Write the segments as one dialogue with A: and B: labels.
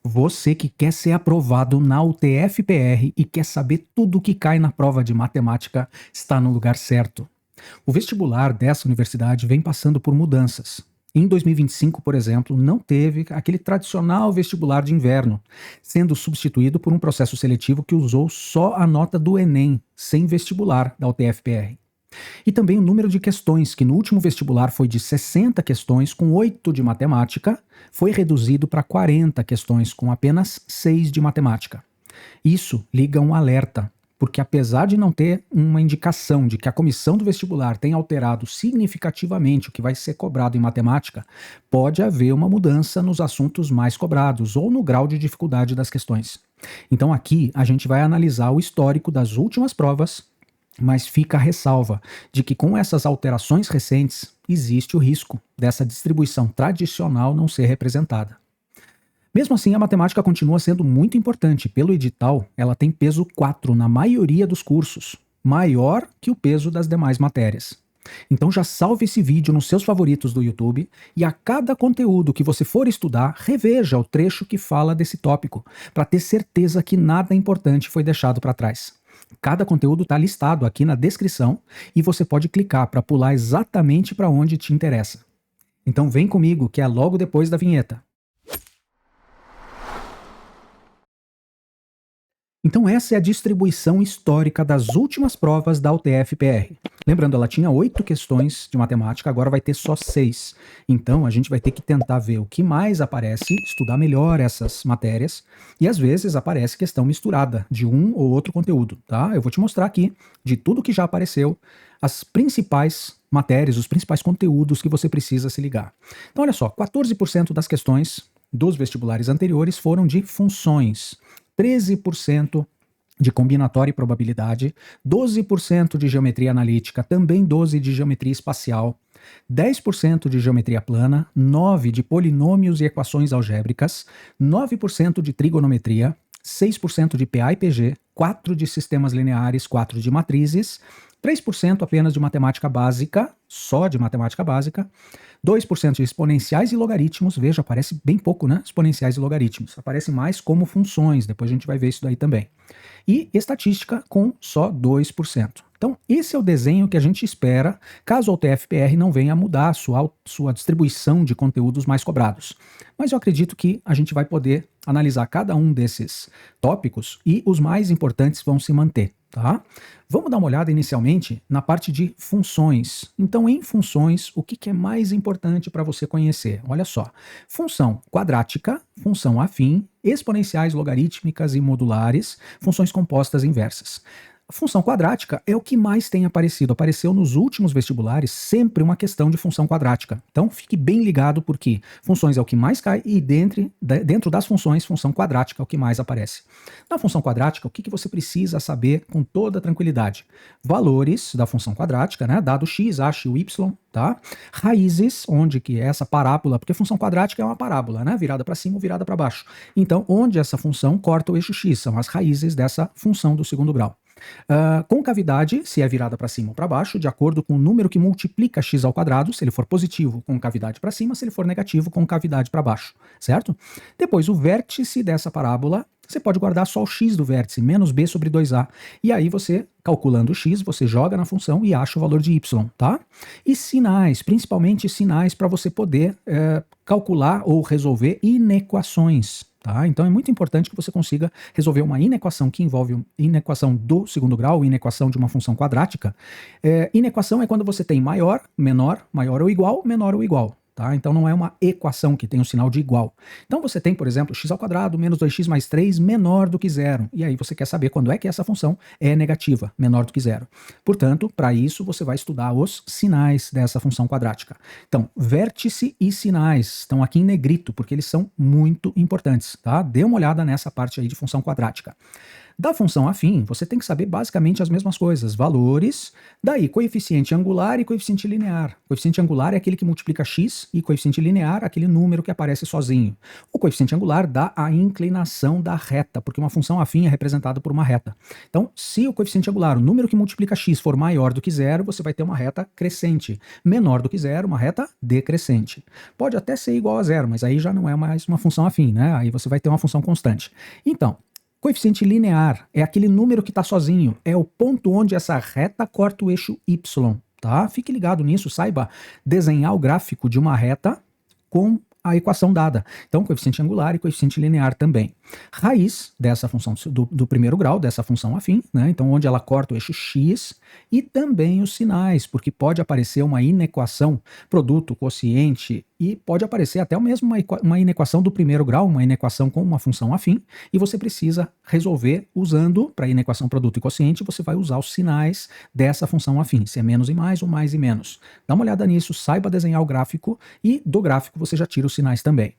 A: Você que quer ser aprovado na UTF-PR e quer saber tudo o que cai na prova de matemática está no lugar certo. O vestibular dessa universidade vem passando por mudanças. Em 2025, por exemplo, não teve aquele tradicional vestibular de inverno, sendo substituído por um processo seletivo que usou só a nota do Enem, sem vestibular da UTF-PR. E também o número de questões, que no último vestibular foi de 60 questões com 8 de matemática, foi reduzido para 40 questões com apenas 6 de matemática. Isso liga um alerta, porque apesar de não ter uma indicação de que a comissão do vestibular tenha alterado significativamente o que vai ser cobrado em matemática, pode haver uma mudança nos assuntos mais cobrados ou no grau de dificuldade das questões. Então aqui a gente vai analisar o histórico das últimas provas, mas fica a ressalva de que com essas alterações recentes existe o risco dessa distribuição tradicional não ser representada. Mesmo assim, a matemática continua sendo muito importante. Pelo edital, ela tem peso 4 na maioria dos cursos, maior que o peso das demais matérias. Então já salve esse vídeo nos seus favoritos do YouTube e a cada conteúdo que você for estudar, reveja o trecho que fala desse tópico, para ter certeza que nada importante foi deixado para trás. Cada conteúdo está listado aqui na descrição e você pode clicar para pular exatamente para onde te interessa. Então vem comigo que é logo depois da vinheta. Então essa é a distribuição histórica das últimas provas da UTF-PR. Lembrando, ela tinha 8 questões de matemática, agora vai ter só 6. Então a gente vai ter que tentar ver o que mais aparece, estudar melhor essas matérias, e às vezes aparece questão misturada de um ou outro conteúdo, tá? Eu vou te mostrar aqui, de tudo que já apareceu, as principais matérias, os principais conteúdos que você precisa se ligar. Então olha só, 14% das questões dos vestibulares anteriores foram de funções, 13% de combinatória e probabilidade, 12% de geometria analítica, também 12% de geometria espacial, 10% de geometria plana, 9% de polinômios e equações algébricas, 9% de trigonometria, 6% de PA e PG, 4% de sistemas lineares, 4% de matrizes, 3% apenas de matemática básica, só de matemática básica, 2% de exponenciais e logaritmos, veja, aparece bem pouco, né? Exponenciais e logaritmos, aparece mais como funções, depois a gente vai ver isso daí também. E estatística com só 2%. Então, esse é o desenho que a gente espera, caso a UTF-PR não venha a mudar a sua distribuição de conteúdos mais cobrados. Mas eu acredito que a gente vai poder analisar cada um desses tópicos e os mais importantes vão se manter, tá? Vamos dar uma olhada inicialmente na parte de funções. Então, em funções, o que é mais importante para você conhecer? Olha só, função quadrática, função afim, exponenciais logarítmicas e modulares, funções compostas inversas. A função quadrática é o que mais tem aparecido. Apareceu nos últimos vestibulares sempre uma questão de função quadrática. Então fique bem ligado porque funções é o que mais cai e dentro das funções, função quadrática é o que mais aparece. Na função quadrática, o que você precisa saber com toda tranquilidade? Valores da função quadrática, né? Dado x, a e o y, tá? Raízes, onde que é essa parábola, porque função quadrática é uma parábola, né? Virada para cima ou virada para baixo. Então, onde essa função corta o eixo x, são as raízes dessa função do segundo grau. Concavidade, se é virada para cima ou para baixo, de acordo com o número que multiplica x ao quadrado, se ele for positivo, concavidade para cima, se ele for negativo, concavidade para baixo, certo? Depois, o vértice dessa parábola, você pode guardar só o x do vértice, menos b sobre 2a, e aí você, calculando o x, você joga na função e acha o valor de y, tá? E sinais, principalmente sinais para você poder calcular ou resolver inequações. Tá? Então é muito importante que você consiga resolver uma inequação que envolve inequação do segundo grau, inequação de uma função quadrática. Inequação é quando você tem maior, menor, maior ou igual, menor ou igual. Tá? Então não é uma equação que tem um sinal de igual. Então você tem, por exemplo, x ao quadrado menos 2x mais 3 menor do que zero. E aí você quer saber quando é que essa função é negativa, menor do que zero. Portanto, para isso você vai estudar os sinais dessa função quadrática. Então, vértice e sinais estão aqui em negrito, porque eles são muito importantes. Tá? Dê uma olhada nessa parte aí de função quadrática. Da função afim, você tem que saber basicamente as mesmas coisas, valores, daí coeficiente angular e coeficiente linear. Coeficiente angular é aquele que multiplica x e coeficiente linear, aquele número que aparece sozinho. O coeficiente angular dá a inclinação da reta, porque uma função afim é representada por uma reta. Então, se o coeficiente angular, o número que multiplica x, for maior do que zero, você vai ter uma reta crescente. Menor do que zero, uma reta decrescente. Pode até ser igual a zero, mas aí já não é mais uma função afim, né? Aí você vai ter uma função constante. Então, coeficiente linear é aquele número que está sozinho, é o ponto onde essa reta corta o eixo y, tá? Fique ligado nisso, saiba desenhar o gráfico de uma reta com a equação dada. Então, coeficiente angular e coeficiente linear também. Raiz dessa função do primeiro grau, dessa função afim, né? Então, onde ela corta o eixo x, e também os sinais, porque pode aparecer uma inequação, produto, quociente, e pode aparecer até mesmo uma inequação do primeiro grau, uma inequação com uma função afim, e você precisa resolver usando, para a inequação produto e quociente, você vai usar os sinais dessa função afim, se é menos e mais ou mais e menos. Dá uma olhada nisso, saiba desenhar o gráfico, e do gráfico você já tira os sinais também.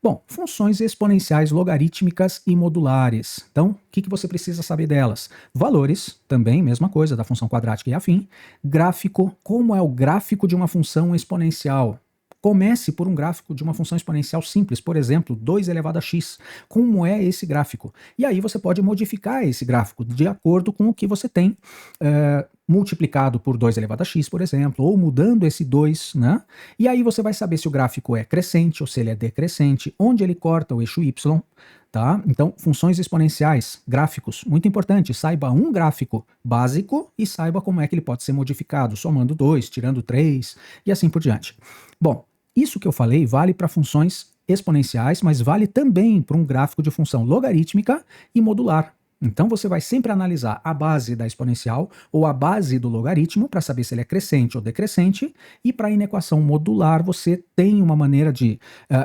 A: Bom, funções exponenciais logarítmicas e modulares. Então, o que você precisa saber delas? Valores, também, mesma coisa, da função quadrática e afim. Gráfico, como é o gráfico de uma função exponencial? Comece por um gráfico de uma função exponencial simples, por exemplo, 2 elevado a x. Como é esse gráfico? E aí você pode modificar esse gráfico de acordo com o que você tem multiplicado por 2 elevado a x, por exemplo, ou mudando esse 2, né? E aí você vai saber se o gráfico é crescente ou se ele é decrescente, onde ele corta o eixo y, tá? Então, funções exponenciais, gráficos, muito importante, saiba um gráfico básico e saiba como é que ele pode ser modificado, somando 2, tirando 3 e assim por diante. Bom, isso que eu falei vale para funções exponenciais, mas vale também para um gráfico de função logarítmica e modular. Então você vai sempre analisar a base da exponencial ou a base do logaritmo para saber se ele é crescente ou decrescente, e para a inequação modular você tem uma maneira de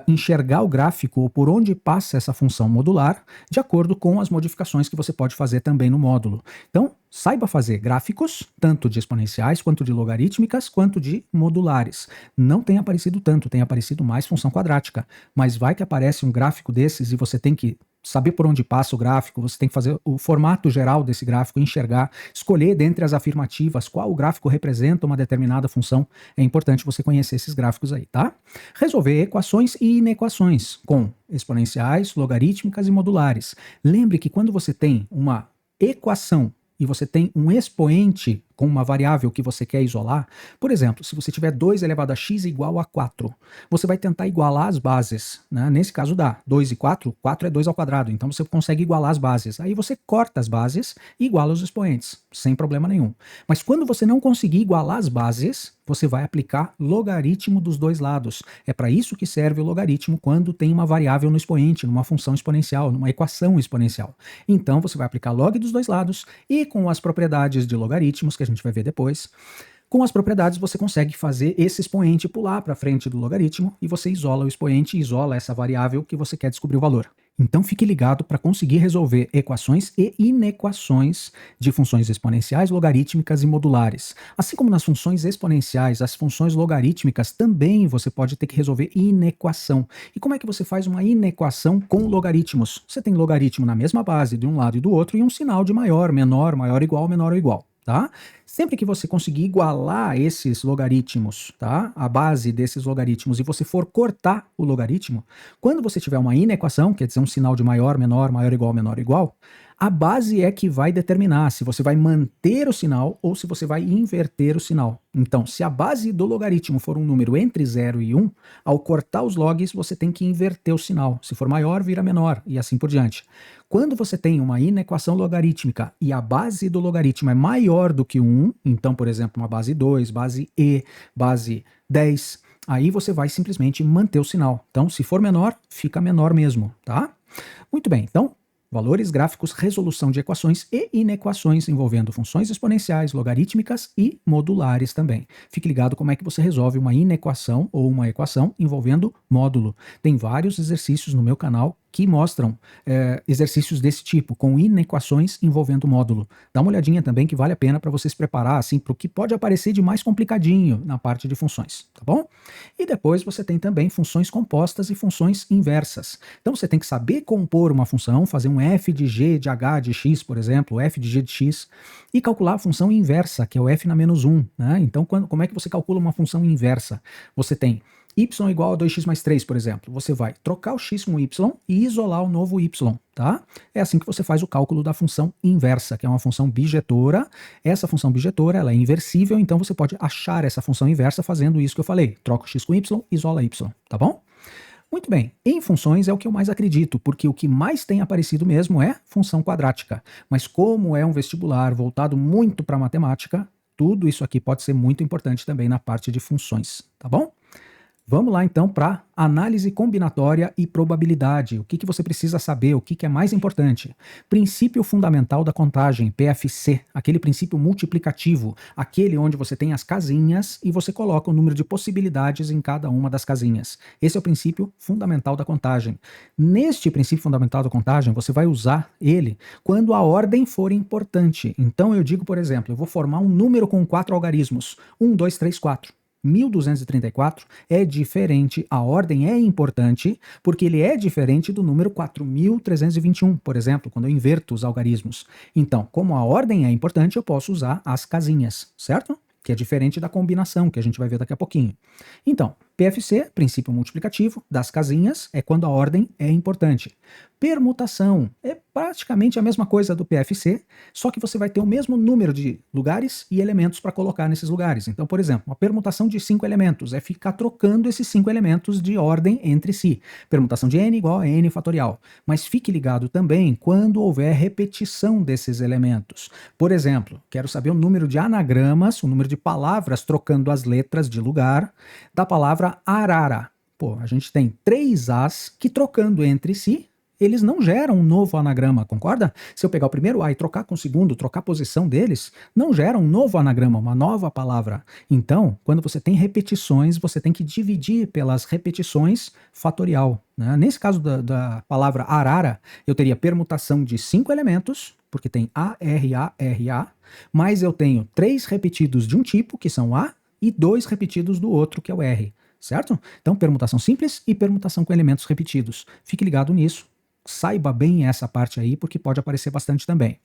A: enxergar o gráfico ou por onde passa essa função modular de acordo com as modificações que você pode fazer também no módulo. Então, saiba fazer gráficos, tanto de exponenciais, quanto de logarítmicas, quanto de modulares. Não tem aparecido tanto, tem aparecido mais função quadrática, mas vai que aparece um gráfico desses e você tem que saber por onde passa o gráfico, você tem que fazer o formato geral desse gráfico, enxergar, escolher dentre as afirmativas qual o gráfico representa uma determinada função. É importante você conhecer esses gráficos aí, tá? Resolver equações e inequações com exponenciais, logarítmicas e modulares. Lembre que quando você tem uma equação e você tem um expoente com uma variável que você quer isolar, por exemplo, se você tiver 2 elevado a x igual a 4, você vai tentar igualar as bases, né? Nesse caso dá 2 e 4, 4 é 2 ao quadrado, então você consegue igualar as bases. Aí você corta as bases e iguala os expoentes, sem problema nenhum. Mas quando você não conseguir igualar as bases, você vai aplicar logaritmo dos dois lados. É para isso que serve o logaritmo quando tem uma variável no expoente, numa função exponencial, numa equação exponencial. Então você vai aplicar log dos dois lados e com as propriedades de logaritmos, que a gente vai ver depois, com as propriedades você consegue fazer esse expoente pular para frente do logaritmo e você isola o expoente e isola essa variável que você quer descobrir o valor. Então fique ligado para conseguir resolver equações e inequações de funções exponenciais, logarítmicas e modulares. Assim como nas funções exponenciais, as funções logarítmicas também você pode ter que resolver inequação. E como é que você faz uma inequação com logaritmos? Você tem logaritmo na mesma base de um lado e do outro e um sinal de maior, menor, maior igual, menor ou igual. Tá? Sempre que você conseguir igualar esses logaritmos, tá? A base desses logaritmos, e você for cortar o logaritmo, quando você tiver uma inequação, quer dizer um sinal de maior, menor, maior igual, menor igual, a base é que vai determinar se você vai manter o sinal ou se você vai inverter o sinal. Então, se a base do logaritmo for um número entre 0 e 1, ao cortar os logs, você tem que inverter o sinal. Se for maior, vira menor, e assim por diante. Quando você tem uma inequação logarítmica e a base do logaritmo é maior do que 1, então, por exemplo, uma base 2, base e, base 10, aí você vai simplesmente manter o sinal. Então, se for menor, fica menor mesmo, tá? Muito bem, então, valores, gráficos, resolução de equações e inequações envolvendo funções exponenciais, logarítmicas e modulares também. Fique ligado como é que você resolve uma inequação ou uma equação envolvendo módulo. Tem vários exercícios no meu canal que mostram exercícios desse tipo, com inequações envolvendo o módulo. Dá uma olhadinha também que vale a pena para você se preparar assim, para o que pode aparecer de mais complicadinho na parte de funções, tá bom? E depois você tem também funções compostas e funções inversas. Então você tem que saber compor uma função, fazer um f de g de h de x, por exemplo, f de g de x, e calcular a função inversa, que é o f na menos 1. Né? Então como é que você calcula uma função inversa? Você tem y igual a 2x mais 3, por exemplo. Você vai trocar o x com o y e isolar o novo y, tá? É assim que você faz o cálculo da função inversa, que é uma função bijetora. Essa função bijetora, ela é inversível, então você pode achar essa função inversa fazendo isso que eu falei. Troca o x com y, isola y, tá bom? Muito bem, em funções é o que eu mais acredito, porque o que mais tem aparecido mesmo é função quadrática. Mas como é um vestibular voltado muito para matemática, tudo isso aqui pode ser muito importante também na parte de funções, tá bom? Vamos lá então para análise combinatória e probabilidade. O que você precisa saber, o que é mais importante? Princípio fundamental da contagem, PFC, aquele princípio multiplicativo, aquele onde você tem as casinhas e você coloca o número de possibilidades em cada uma das casinhas. Esse é o princípio fundamental da contagem. Neste princípio fundamental da contagem, você vai usar ele quando a ordem for importante. Então eu digo, por exemplo, eu vou formar um número com 4 algarismos, 1, 2, 3, 4. 1234 é diferente, a ordem é importante, porque ele é diferente do número 4321, por exemplo, quando eu inverto os algarismos. Então, como a ordem é importante, eu posso usar as casinhas, certo? Que é diferente da combinação, que a gente vai ver daqui a pouquinho. Então, PFC, princípio multiplicativo, das casinhas, é quando a ordem é importante. Permutação é praticamente a mesma coisa do PFC, só que você vai ter o mesmo número de lugares e elementos para colocar nesses lugares. Então, por exemplo, uma permutação de 5 elementos é ficar trocando esses 5 elementos de ordem entre si. Permutação de n igual a n fatorial. Mas fique ligado também quando houver repetição desses elementos. Por exemplo, quero saber o número de anagramas, o número de palavras trocando as letras de lugar da palavra arara. Pô, a gente tem 3 As que trocando entre si, eles não geram um novo anagrama, concorda? Se eu pegar o primeiro A e trocar com o segundo, trocar a posição deles, não gera um novo anagrama, uma nova palavra. Então, quando você tem repetições, você tem que dividir pelas repetições fatorial. Né? Nesse caso da palavra arara, eu teria permutação de 5 elementos, porque tem A, R, A, R, A, mas eu tenho 3 repetidos de um tipo, que são A, e 2 repetidos do outro, que é o R. Certo? Então, permutação simples e permutação com elementos repetidos. Fique ligado nisso. Saiba bem essa parte aí, porque pode aparecer bastante também.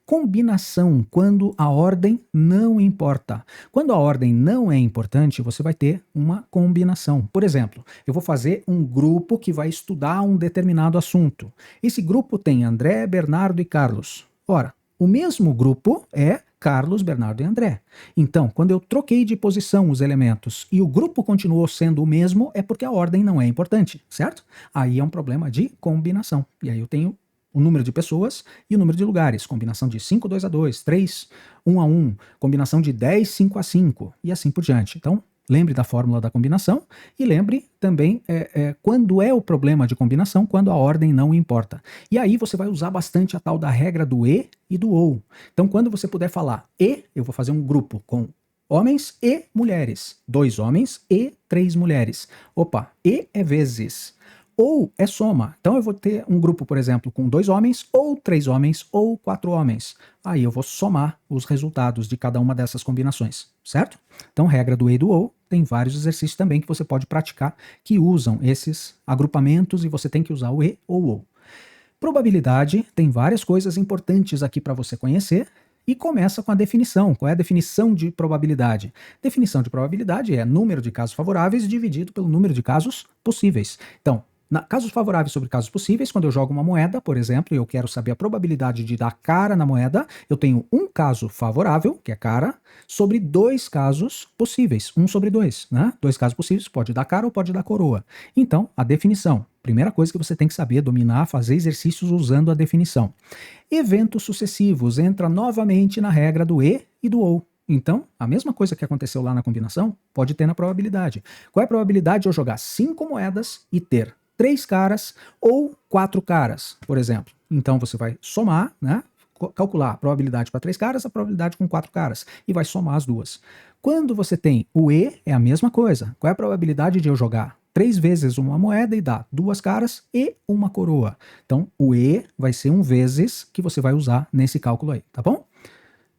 A: Combinação, quando a ordem não importa. Quando a ordem não é importante, você vai ter uma combinação. Por exemplo, eu vou fazer um grupo que vai estudar um determinado assunto. Esse grupo tem André, Bernardo e Carlos. Ora, o mesmo grupo é Carlos, Bernardo e André. Então, quando eu troquei de posição os elementos e o grupo continuou sendo o mesmo, é porque a ordem não é importante, certo? Aí é um problema de combinação. E aí eu tenho o número de pessoas e o número de lugares. Combinação de 5, 2 a 2, 3, 1 a 1, combinação de 10, 5 a 5 e assim por diante. Então, lembre da fórmula da combinação e lembre também quando é o problema de combinação, quando a ordem não importa. E aí você vai usar bastante a tal da regra do e e do ou. Então, quando você puder falar e, eu vou fazer um grupo com homens e mulheres. 2 homens e 3 mulheres. Opa, e é vezes. Ou é soma. Então eu vou ter um grupo, por exemplo, com 2 homens, ou 3 homens, ou 4 homens. Aí eu vou somar os resultados de cada uma dessas combinações, certo? Então, regra do e e do ou, tem vários exercícios também que você pode praticar que usam esses agrupamentos e você tem que usar o e ou ou. Probabilidade, tem várias coisas importantes aqui para você conhecer. E começa com a definição. Qual é a definição de probabilidade? Definição de probabilidade é número de casos favoráveis dividido pelo número de casos possíveis. Então, casos favoráveis sobre casos possíveis, quando eu jogo uma moeda, por exemplo, e eu quero saber a probabilidade de dar cara na moeda, eu tenho um caso favorável, que é cara, sobre 2 casos possíveis, 1 sobre 2, né? 2 casos possíveis, pode dar cara ou pode dar coroa. Então, a definição. Primeira coisa que você tem que saber, dominar, fazer exercícios usando a definição. Eventos sucessivos, entra novamente na regra do e do ou. Então, a mesma coisa que aconteceu lá na combinação, pode ter na probabilidade. Qual é a probabilidade de eu jogar 5 moedas e ter 3 caras ou 4 caras, por exemplo? Então, você vai somar, né? Calcular a probabilidade para 3 caras, a probabilidade com 4 caras, e vai somar as duas. Quando você tem o e, é a mesma coisa. Qual é a probabilidade de eu jogar 3 vezes uma moeda e dá 2 caras e uma coroa. Então, o E vai ser um vezes que você vai usar nesse cálculo aí, tá bom?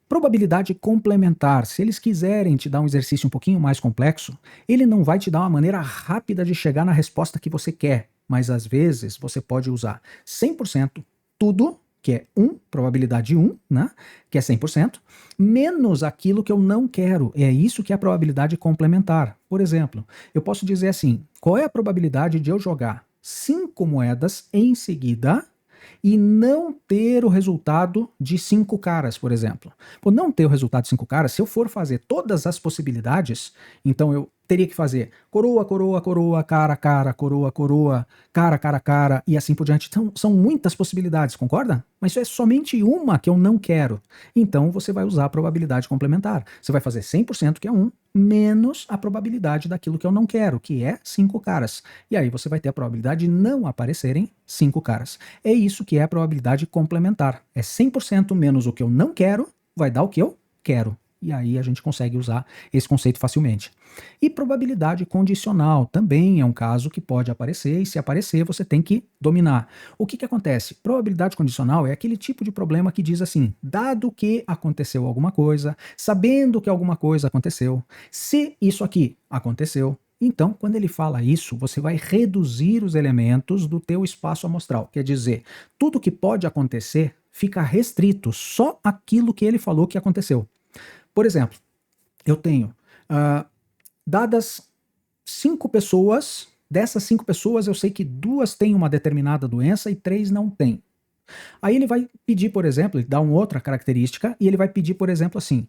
A: Probabilidade complementar. Se eles quiserem te dar um exercício um pouquinho mais complexo, ele não vai te dar uma maneira rápida de chegar na resposta que você quer, mas às vezes você pode usar 100% tudo, que é 1, probabilidade 1, né? Que é 100%, menos aquilo que eu não quero. É isso que é a probabilidade complementar. Por exemplo, eu posso dizer assim, qual é a probabilidade de eu jogar 5 moedas em seguida e não ter o resultado de 5 caras, por exemplo? Por não ter o resultado de 5 caras, se eu for fazer todas as possibilidades, então eu teria que fazer coroa, coroa, coroa, cara, cara, coroa, coroa, cara, cara, cara, e assim por diante. Então, são muitas possibilidades, concorda? Mas isso é somente uma que eu não quero. Então, você vai usar a probabilidade complementar. Você vai fazer 100%, que é 1, menos a probabilidade daquilo que eu não quero, que é 5 caras. E aí você vai ter a probabilidade de não aparecerem 5 caras. É isso que é a probabilidade complementar. É 100% menos o que eu não quero, vai dar o que eu quero. E aí a gente consegue usar esse conceito facilmente. E probabilidade condicional também é um caso que pode aparecer, e se aparecer você tem que dominar. O que acontece? Probabilidade condicional é aquele tipo de problema que diz assim, dado que aconteceu alguma coisa, sabendo que alguma coisa aconteceu, se isso aqui aconteceu, então, quando ele fala isso, você vai reduzir os elementos do teu espaço amostral. Quer dizer, tudo que pode acontecer fica restrito só aquilo que ele falou que aconteceu. Por exemplo, eu tenho dadas 5 pessoas, dessas 5 pessoas eu sei que 2 têm uma determinada doença e 3 não têm. Aí ele vai pedir, por exemplo, ele dá uma outra característica e ele vai pedir, por exemplo, assim,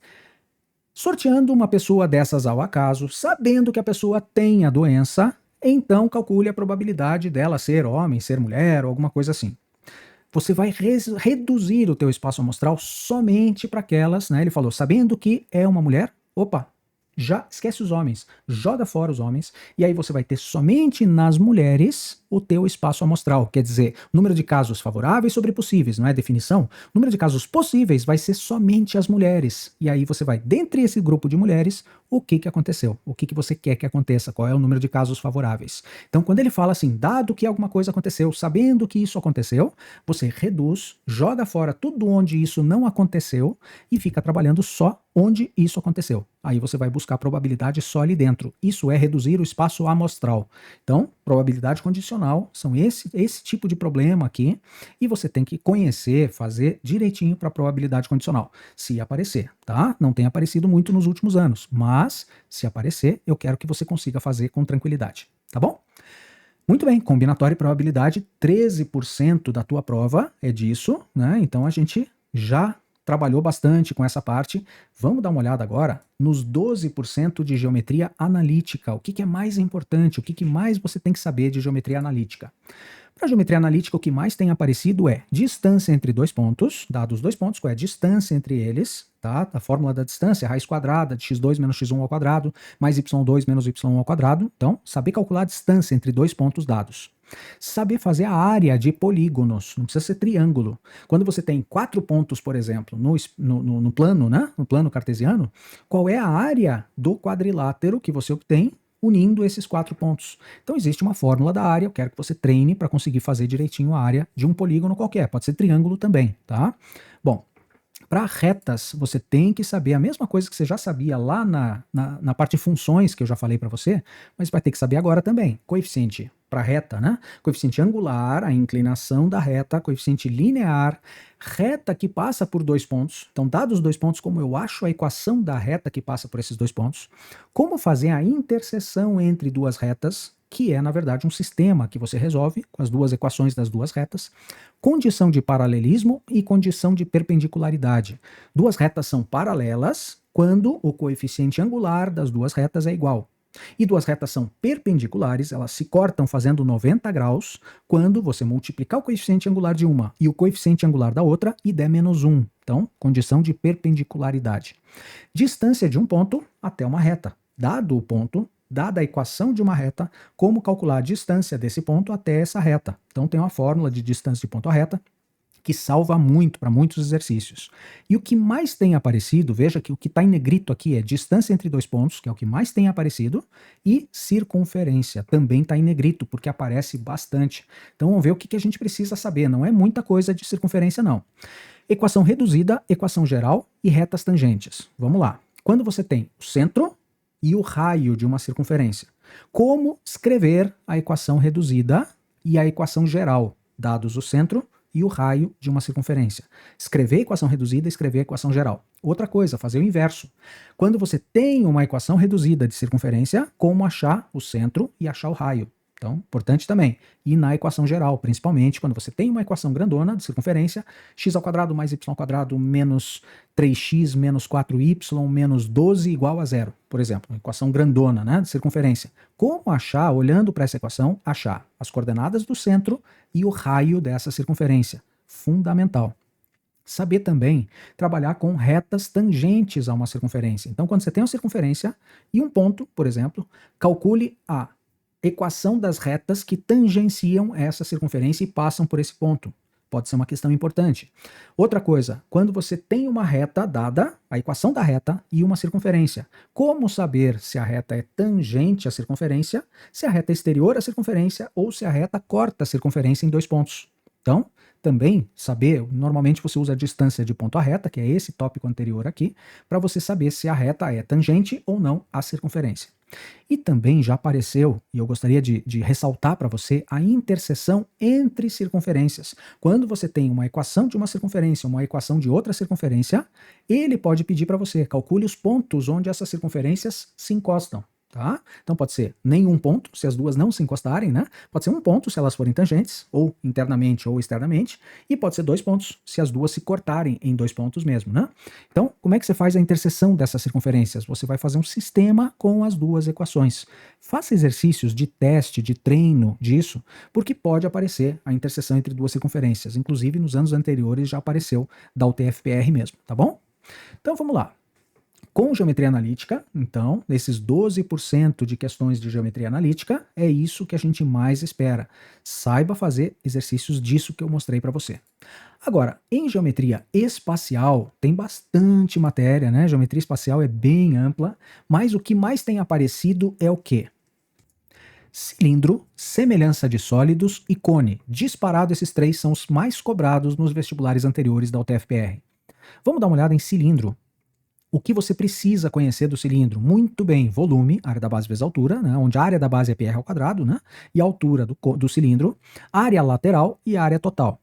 A: sorteando uma pessoa dessas ao acaso, sabendo que a pessoa tem a doença, então calcule a probabilidade dela ser homem, ser mulher ou alguma coisa assim. Você vai reduzir o teu espaço amostral somente para aquelas, né? Ele falou, sabendo que é uma mulher, opa, já esquece os homens, joga fora os homens, e aí você vai ter somente nas mulheres o teu espaço amostral, quer dizer, número de casos favoráveis sobre possíveis, não é definição? O número de casos possíveis vai ser somente as mulheres, e aí você vai, dentre esse grupo de mulheres, o que aconteceu, o que você quer que aconteça, qual é o número de casos favoráveis. Então, quando ele fala assim, dado que alguma coisa aconteceu, sabendo que isso aconteceu, você reduz, joga fora tudo onde isso não aconteceu e fica trabalhando só onde isso aconteceu. Aí você vai buscar a probabilidade só ali dentro. Isso é reduzir o espaço amostral. Então, probabilidade condicional são esse tipo de problema aqui, e você tem que conhecer, fazer direitinho para a probabilidade condicional. Se aparecer, tá? Não tem aparecido muito nos últimos anos, mas se aparecer, eu quero que você consiga fazer com tranquilidade, tá bom? Muito bem, combinatória e probabilidade, 13% da tua prova é disso, né? Então a gente já trabalhou bastante com essa parte. Vamos dar uma olhada agora nos 12% de geometria analítica. O que é mais importante? O que mais você tem que saber de geometria analítica? Para geometria analítica, o que mais tem aparecido é distância entre 2 pontos, dados 2 pontos, qual é a distância entre eles, tá? A fórmula da distância, raiz quadrada de x2 menos x1 ao quadrado, mais y2 menos y1 ao quadrado. Então, saber calcular a distância entre 2 pontos dados. Saber fazer a área de polígonos, não precisa ser triângulo. Quando você tem 4 pontos, por exemplo, no plano, né? No plano cartesiano, qual é a área do quadrilátero que você obtém unindo esses 4 pontos? Então existe uma fórmula da área, eu quero que você treine para conseguir fazer direitinho a área de um polígono qualquer, pode ser triângulo também, tá? Bom, para retas, você tem que saber a mesma coisa que você já sabia lá na parte de funções que eu já falei para você, mas vai ter que saber agora também. Coeficiente para reta, né? Coeficiente angular, a inclinação da reta, coeficiente linear, reta que passa por 2 pontos. Então, dados os 2 pontos, como eu acho a equação da reta que passa por esses 2 pontos, como fazer a interseção entre duas retas, que é, na verdade, um sistema que você resolve com as duas equações das duas retas, condição de paralelismo e condição de perpendicularidade. Duas retas são paralelas quando o coeficiente angular das duas retas é igual. E duas retas são perpendiculares, elas se cortam fazendo 90 graus quando você multiplicar o coeficiente angular de uma e o coeficiente angular da outra e der menos 1. Então, condição de perpendicularidade. Distância de um ponto até uma reta. Dado o ponto, dada a equação de uma reta, como calcular a distância desse ponto até essa reta. Então tem uma fórmula de distância de ponto a reta, que salva muito para muitos exercícios. E o que mais tem aparecido, veja que o que está em negrito aqui é distância entre dois pontos, que é o que mais tem aparecido, e circunferência, também está em negrito, porque aparece bastante. Então vamos ver o que a gente precisa saber, não é muita coisa de circunferência não. Equação reduzida, equação geral e retas tangentes. Vamos lá. Quando você tem o centro e o raio de uma circunferência, como escrever a equação reduzida e a equação geral, dados o centro e o raio de uma circunferência? Escrever a equação reduzida e escrever a equação geral. Outra coisa, fazer o inverso. Quando você tem uma equação reduzida de circunferência, como achar o centro e achar o raio? Então, importante também. E na equação geral, principalmente, quando você tem uma equação grandona de circunferência, x² mais y² menos 3x menos 4y menos 12 igual a 0, por exemplo. Uma equação grandona, né, de circunferência. Como achar, olhando para essa equação, achar as coordenadas do centro e o raio dessa circunferência? Fundamental. Saber também trabalhar com retas tangentes a uma circunferência. Então, quando você tem uma circunferência e um ponto, por exemplo, calcule a equação das retas que tangenciam essa circunferência e passam por esse ponto. Pode ser uma questão importante. Outra coisa, quando você tem uma reta dada, a equação da reta e uma circunferência. Como saber se a reta é tangente à circunferência, se a reta é exterior à circunferência ou se a reta corta a circunferência em dois pontos? Então, também saber, normalmente você usa a distância de ponto à reta, que é esse tópico anterior aqui, para você saber se a reta é tangente ou não à circunferência. E também já apareceu, e eu gostaria de ressaltar para você, a interseção entre circunferências. Quando você tem uma equação de uma circunferência, uma equação de outra circunferência, ele pode pedir para você, calcule os pontos onde essas circunferências se encostam. Tá? Então pode ser nenhum ponto, se as duas não se encostarem, né? Pode ser um ponto se elas forem tangentes, ou internamente ou externamente, e pode ser dois pontos se as duas se cortarem em dois pontos mesmo, né? Então, como é que você faz a interseção dessas circunferências? Você vai fazer um sistema com as duas equações. Faça exercícios de teste, de treino disso, porque pode aparecer a interseção entre duas circunferências. Inclusive, nos anos anteriores já apareceu da UTF-PR mesmo, tá bom? Então vamos lá. Com geometria analítica, então, nesses 12% de questões de geometria analítica, é isso que a gente mais espera. Saiba fazer exercícios disso que eu mostrei para você. Agora, em geometria espacial, tem bastante matéria, né? Geometria espacial é bem ampla, mas o que mais tem aparecido é o quê? Cilindro, semelhança de sólidos e cone. Disparado, esses três são os mais cobrados nos vestibulares anteriores da UTF-PR. Vamos dar uma olhada em cilindro. O que você precisa conhecer do cilindro? Muito bem, volume, área da base vezes altura, né, onde a área da base é πr ao quadrado, né, e a altura do cilindro, área lateral e área total.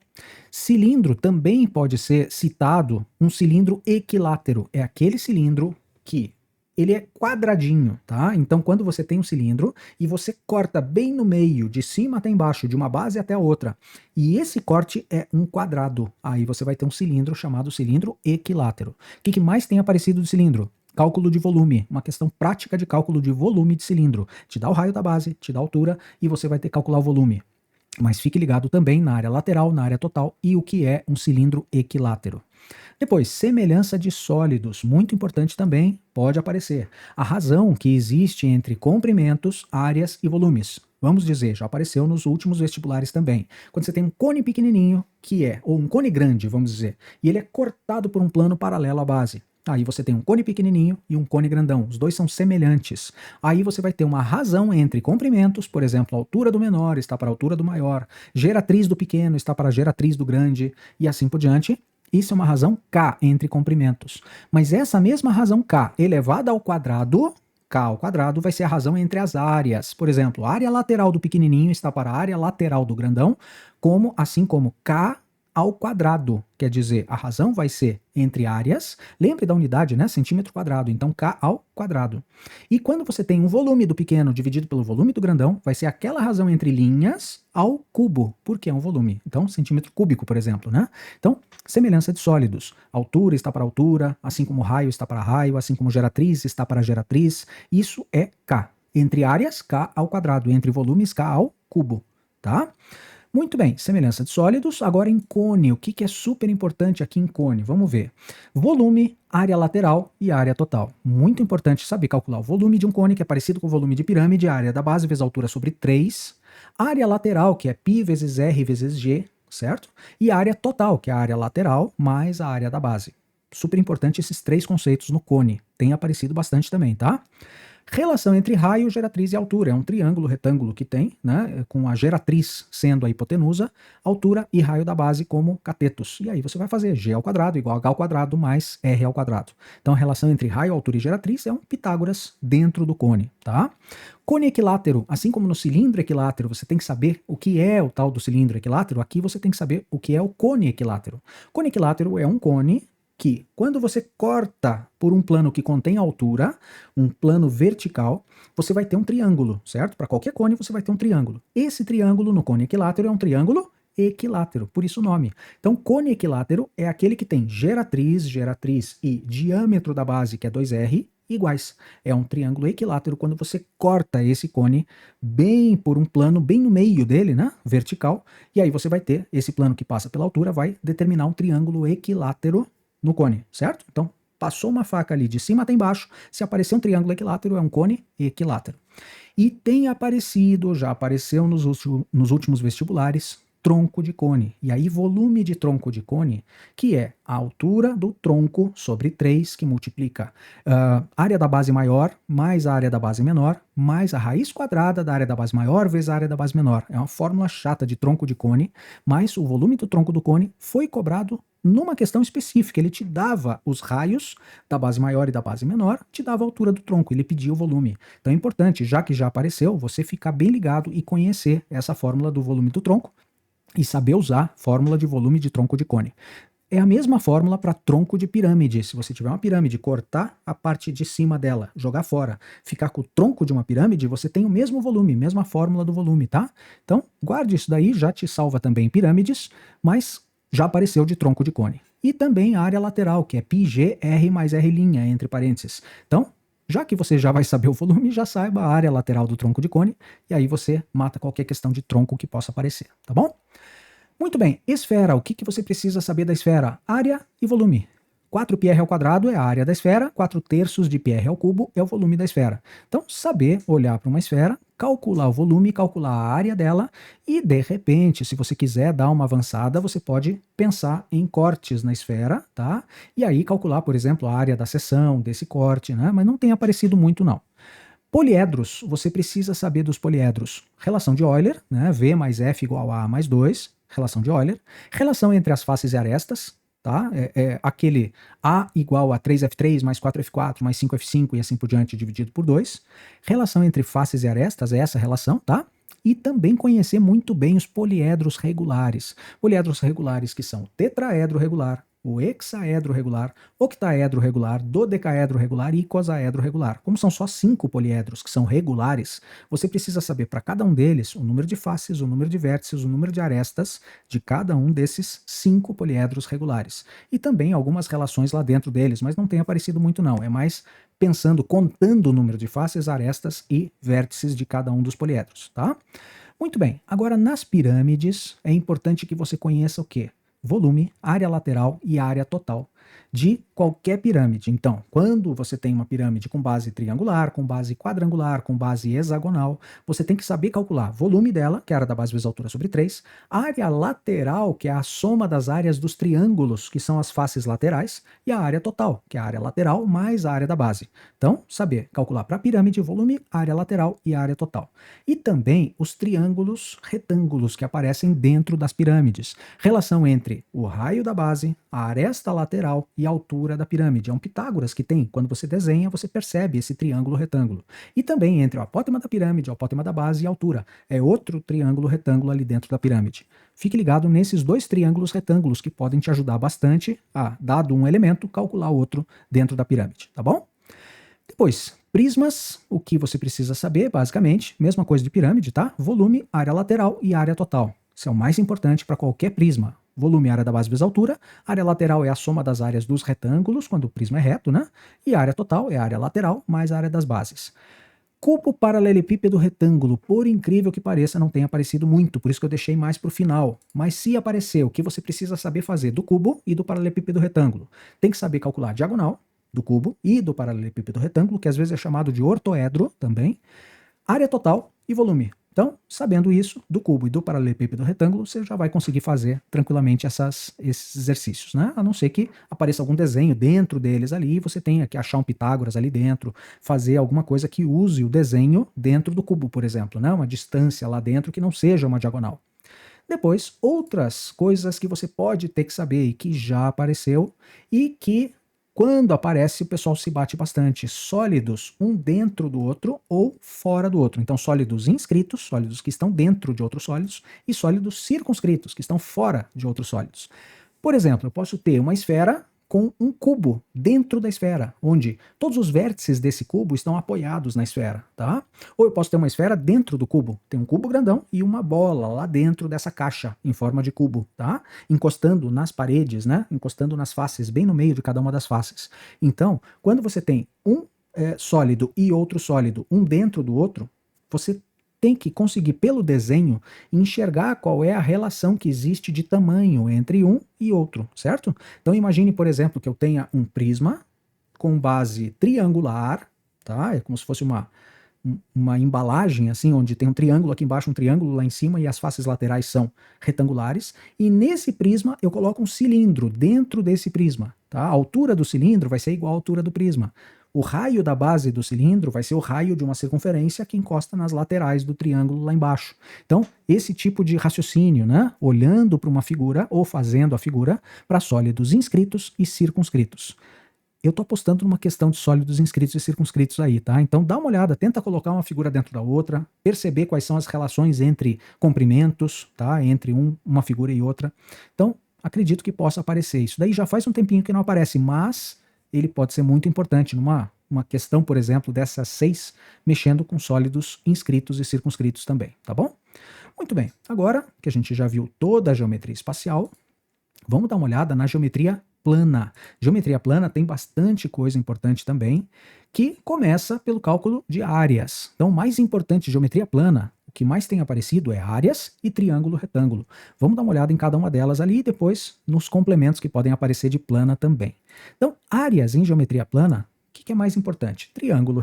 A: Cilindro também pode ser citado um cilindro equilátero. É aquele cilindro que ele é quadradinho, tá? Então, quando você tem um cilindro e você corta bem no meio, de cima até embaixo, de uma base até a outra, e esse corte é um quadrado, aí você vai ter um cilindro chamado cilindro equilátero. O que mais tem aparecido do cilindro? Cálculo de volume, uma questão prática de cálculo de volume de cilindro. Te dá o raio da base, te dá a altura e você vai ter que calcular o volume. Mas fique ligado também na área lateral, na área total e o que é um cilindro equilátero. Depois, semelhança de sólidos, muito importante também, pode aparecer. A razão que existe entre comprimentos, áreas e volumes. Vamos dizer, já apareceu nos últimos vestibulares também. Quando você tem um cone pequenininho, ou um cone grande, vamos dizer, e ele é cortado por um plano paralelo à base. Aí você tem um cone pequenininho e um cone grandão. Os dois são semelhantes. Aí você vai ter uma razão entre comprimentos, por exemplo, a altura do menor está para a altura do maior, geratriz do pequeno está para a geratriz do grande, e assim por diante. Isso é uma razão K entre comprimentos. Mas essa mesma razão K elevada ao quadrado, K ao quadrado, vai ser a razão entre as áreas. Por exemplo, a área lateral do pequenininho está para a área lateral do grandão, assim como K ao quadrado, quer dizer, a razão vai ser entre áreas, lembre da unidade, né, centímetro quadrado, então K ao quadrado. E quando você tem um volume do pequeno dividido pelo volume do grandão, vai ser aquela razão entre linhas ao cubo, porque é um volume, então centímetro cúbico, por exemplo, né? Então, semelhança de sólidos, altura está para altura, assim como raio está para raio, assim como geratriz está para geratriz, isso é K. Entre áreas, K ao quadrado, entre volumes, K ao cubo, tá? Muito bem, semelhança de sólidos. Agora em cone, o que é super importante aqui em cone? Vamos ver. Volume, área lateral e área total. Muito importante saber calcular o volume de um cone, que é parecido com o volume de pirâmide, área da base vezes altura sobre 3. Área lateral, que é π vezes r vezes g, certo? E a área total, que é a área lateral mais a área da base. Super importante esses três conceitos no cone. Tem aparecido bastante também, tá? Relação entre raio, geratriz e altura. É um triângulo retângulo que tem, né, com a geratriz sendo a hipotenusa, altura e raio da base como catetos. E aí você vai fazer g ao quadrado igual a h ao quadrado mais r ao quadrado. Então a relação entre raio, altura e geratriz é um Pitágoras dentro do cone, tá? Cone equilátero, assim como no cilindro equilátero, você tem que saber o que é o tal do cilindro equilátero, aqui você tem que saber o que é o cone equilátero. Cone equilátero é um cone que, quando você corta por um plano que contém altura, um plano vertical, você vai ter um triângulo, certo? Para qualquer cone você vai ter um triângulo. Esse triângulo no cone equilátero é um triângulo equilátero, por isso o nome. Então, cone equilátero é aquele que tem geratriz e diâmetro da base, que é 2r, iguais. É um triângulo equilátero quando você corta esse cone bem por um plano, bem no meio dele, né? Vertical, e aí você vai ter esse plano que passa pela altura, vai determinar um triângulo equilátero no cone, certo? Então, passou uma faca ali de cima até embaixo, se aparecer um triângulo equilátero, é um cone equilátero. E tem aparecido, já apareceu nos últimos vestibulares, tronco de cone. E aí, volume de tronco de cone, que é a altura do tronco sobre 3, que multiplica área da base maior mais a área da base menor, mais a raiz quadrada da área da base maior vezes a área da base menor. É uma fórmula chata de tronco de cone, mas o volume do tronco do cone foi cobrado numa questão específica. Ele te dava os raios da base maior e da base menor, te dava a altura do tronco, ele pedia o volume. Então é importante, já que já apareceu, você ficar bem ligado e conhecer essa fórmula do volume do tronco e saber usar a fórmula de volume de tronco de cone. É a mesma fórmula para tronco de pirâmide. Se você tiver uma pirâmide, cortar a parte de cima dela, jogar fora, ficar com o tronco de uma pirâmide, você tem o mesmo volume, mesma fórmula do volume, tá? Então, guarde isso daí, já te salva também em pirâmides, mas já apareceu de tronco de cone. E também a área lateral, que é πgr mais r', entre parênteses. Então, já que você já vai saber o volume, já saiba a área lateral do tronco de cone, e aí você mata qualquer questão de tronco que possa aparecer, tá bom? Muito bem, esfera, o que você precisa saber da esfera? Área e volume. 4πr ao quadrado é a área da esfera, 4/3 de πr ao cubo é o volume da esfera. Então, saber olhar para uma esfera, calcular o volume, calcular a área dela e, de repente, se você quiser dar uma avançada, você pode pensar em cortes na esfera, tá? E aí calcular, por exemplo, a área da seção desse corte, né? Mas não tem aparecido muito, não. Poliedros, você precisa saber dos poliedros. Relação de Euler, né? V mais F igual a A mais 2, relação de Euler. Relação entre as faces e arestas, tá? Aquele A igual a 3F3 mais 4F4 mais 5F5 e assim por diante dividido por 2. Relação entre faces e arestas é essa relação, tá? E também conhecer muito bem os poliedros regulares. Poliedros regulares que são o tetraedro regular, o hexaedro regular, octaedro regular, dodecaedro regular e icosaedro regular. Como são só 5 poliedros que são regulares, você precisa saber para cada um deles o número de faces, o número de vértices, o número de arestas de cada um desses 5 poliedros regulares. E também algumas relações lá dentro deles, mas não tem aparecido muito não. É mais pensando, contando o número de faces, arestas e vértices de cada um dos poliedros, tá? Muito bem, agora nas pirâmides é importante que você conheça o quê? Volume, área lateral e área total de qualquer pirâmide. Então, quando você tem uma pirâmide com base triangular, com base quadrangular, com base hexagonal, você tem que saber calcular volume dela, que é a área da base vezes a altura sobre 3, área lateral, que é a soma das áreas dos triângulos, que são as faces laterais, e a área total, que é a área lateral mais a área da base. Então, saber calcular para a pirâmide volume, área lateral e área total. E também os triângulos retângulos que aparecem dentro das pirâmides. Relação entre o raio da base, a aresta lateral e a altura da pirâmide. É um Pitágoras que tem. Quando você desenha, você percebe esse triângulo retângulo. E também entre o apótema da pirâmide, o apótema da base e a altura. É outro triângulo retângulo ali dentro da pirâmide. Fique ligado nesses dois triângulos retângulos que podem te ajudar bastante a, dado um elemento, calcular outro dentro da pirâmide, tá bom? Depois, prismas, o que você precisa saber, basicamente, mesma coisa de pirâmide, tá? Volume, área lateral e área total. Isso é o mais importante para qualquer prisma. Volume, área da base vezes a altura. Área lateral é a soma das áreas dos retângulos, quando o prisma é reto, né? E a área total é a área lateral mais a área das bases. Cubo, paralelepípedo, retângulo. Por incrível que pareça, não tem aparecido muito, por isso que eu deixei mais para o final. Mas se aparecer, o que você precisa saber fazer do cubo e do paralelepípedo retângulo? Tem que saber calcular a diagonal do cubo e do paralelepípedo retângulo, que às vezes é chamado de ortoedro também. Área total e volume. Então, sabendo isso, do cubo e do paralelepípedo retângulo, você já vai conseguir fazer tranquilamente esses exercícios, né? A não ser que apareça algum desenho dentro deles ali, e você tenha que achar um Pitágoras ali dentro, fazer alguma coisa que use o desenho dentro do cubo, por exemplo, né? Uma distância lá dentro que não seja uma diagonal. Depois, outras coisas que você pode ter que saber e que já apareceu e que quando aparece o pessoal se bate bastante. Sólidos um dentro do outro ou fora do outro. Então sólidos inscritos, sólidos que estão dentro de outros sólidos, e sólidos circunscritos, que estão fora de outros sólidos. Por exemplo, eu posso ter uma esfera com um cubo dentro da esfera, onde todos os vértices desse cubo estão apoiados na esfera, tá? Ou eu posso ter uma esfera dentro do cubo, tem um cubo grandão e uma bola lá dentro dessa caixa em forma de cubo, tá? Encostando nas paredes, né? Encostando nas faces, bem no meio de cada uma das faces. Então, quando você tem um sólido e outro sólido, um dentro do outro, você tem que conseguir, pelo desenho, enxergar qual é a relação que existe de tamanho entre um e outro, certo? Então imagine, por exemplo, que eu tenha um prisma com base triangular, tá? É como se fosse uma embalagem, assim, onde tem um triângulo aqui embaixo, um triângulo lá em cima, e as faces laterais são retangulares. E nesse prisma eu coloco um cilindro dentro desse prisma, tá? A altura do cilindro vai ser igual à altura do prisma. O raio da base do cilindro vai ser o raio de uma circunferência que encosta nas laterais do triângulo lá embaixo. Então, esse tipo de raciocínio, né? Olhando para uma figura ou fazendo a figura para sólidos inscritos e circunscritos. Eu estou apostando numa questão de sólidos inscritos e circunscritos aí, tá? Então dá uma olhada, tenta colocar uma figura dentro da outra, perceber quais são as relações entre comprimentos, tá? Entre uma figura e outra. Então, acredito que possa aparecer. Isso daí já faz um tempinho que não aparece, mas ele pode ser muito importante numa uma questão, por exemplo, dessas 6, mexendo com sólidos inscritos e circunscritos também, tá bom? Muito bem, agora que a gente já viu toda a geometria espacial, vamos dar uma olhada na geometria plana. Geometria plana tem bastante coisa importante também, que começa pelo cálculo de áreas. Então, o mais importante de geometria plana, o que mais tem aparecido é áreas e triângulo retângulo. Vamos dar uma olhada em cada uma delas ali e depois nos complementos que podem aparecer de plana também. Então, áreas em geometria plana, o que é mais importante? Triângulo,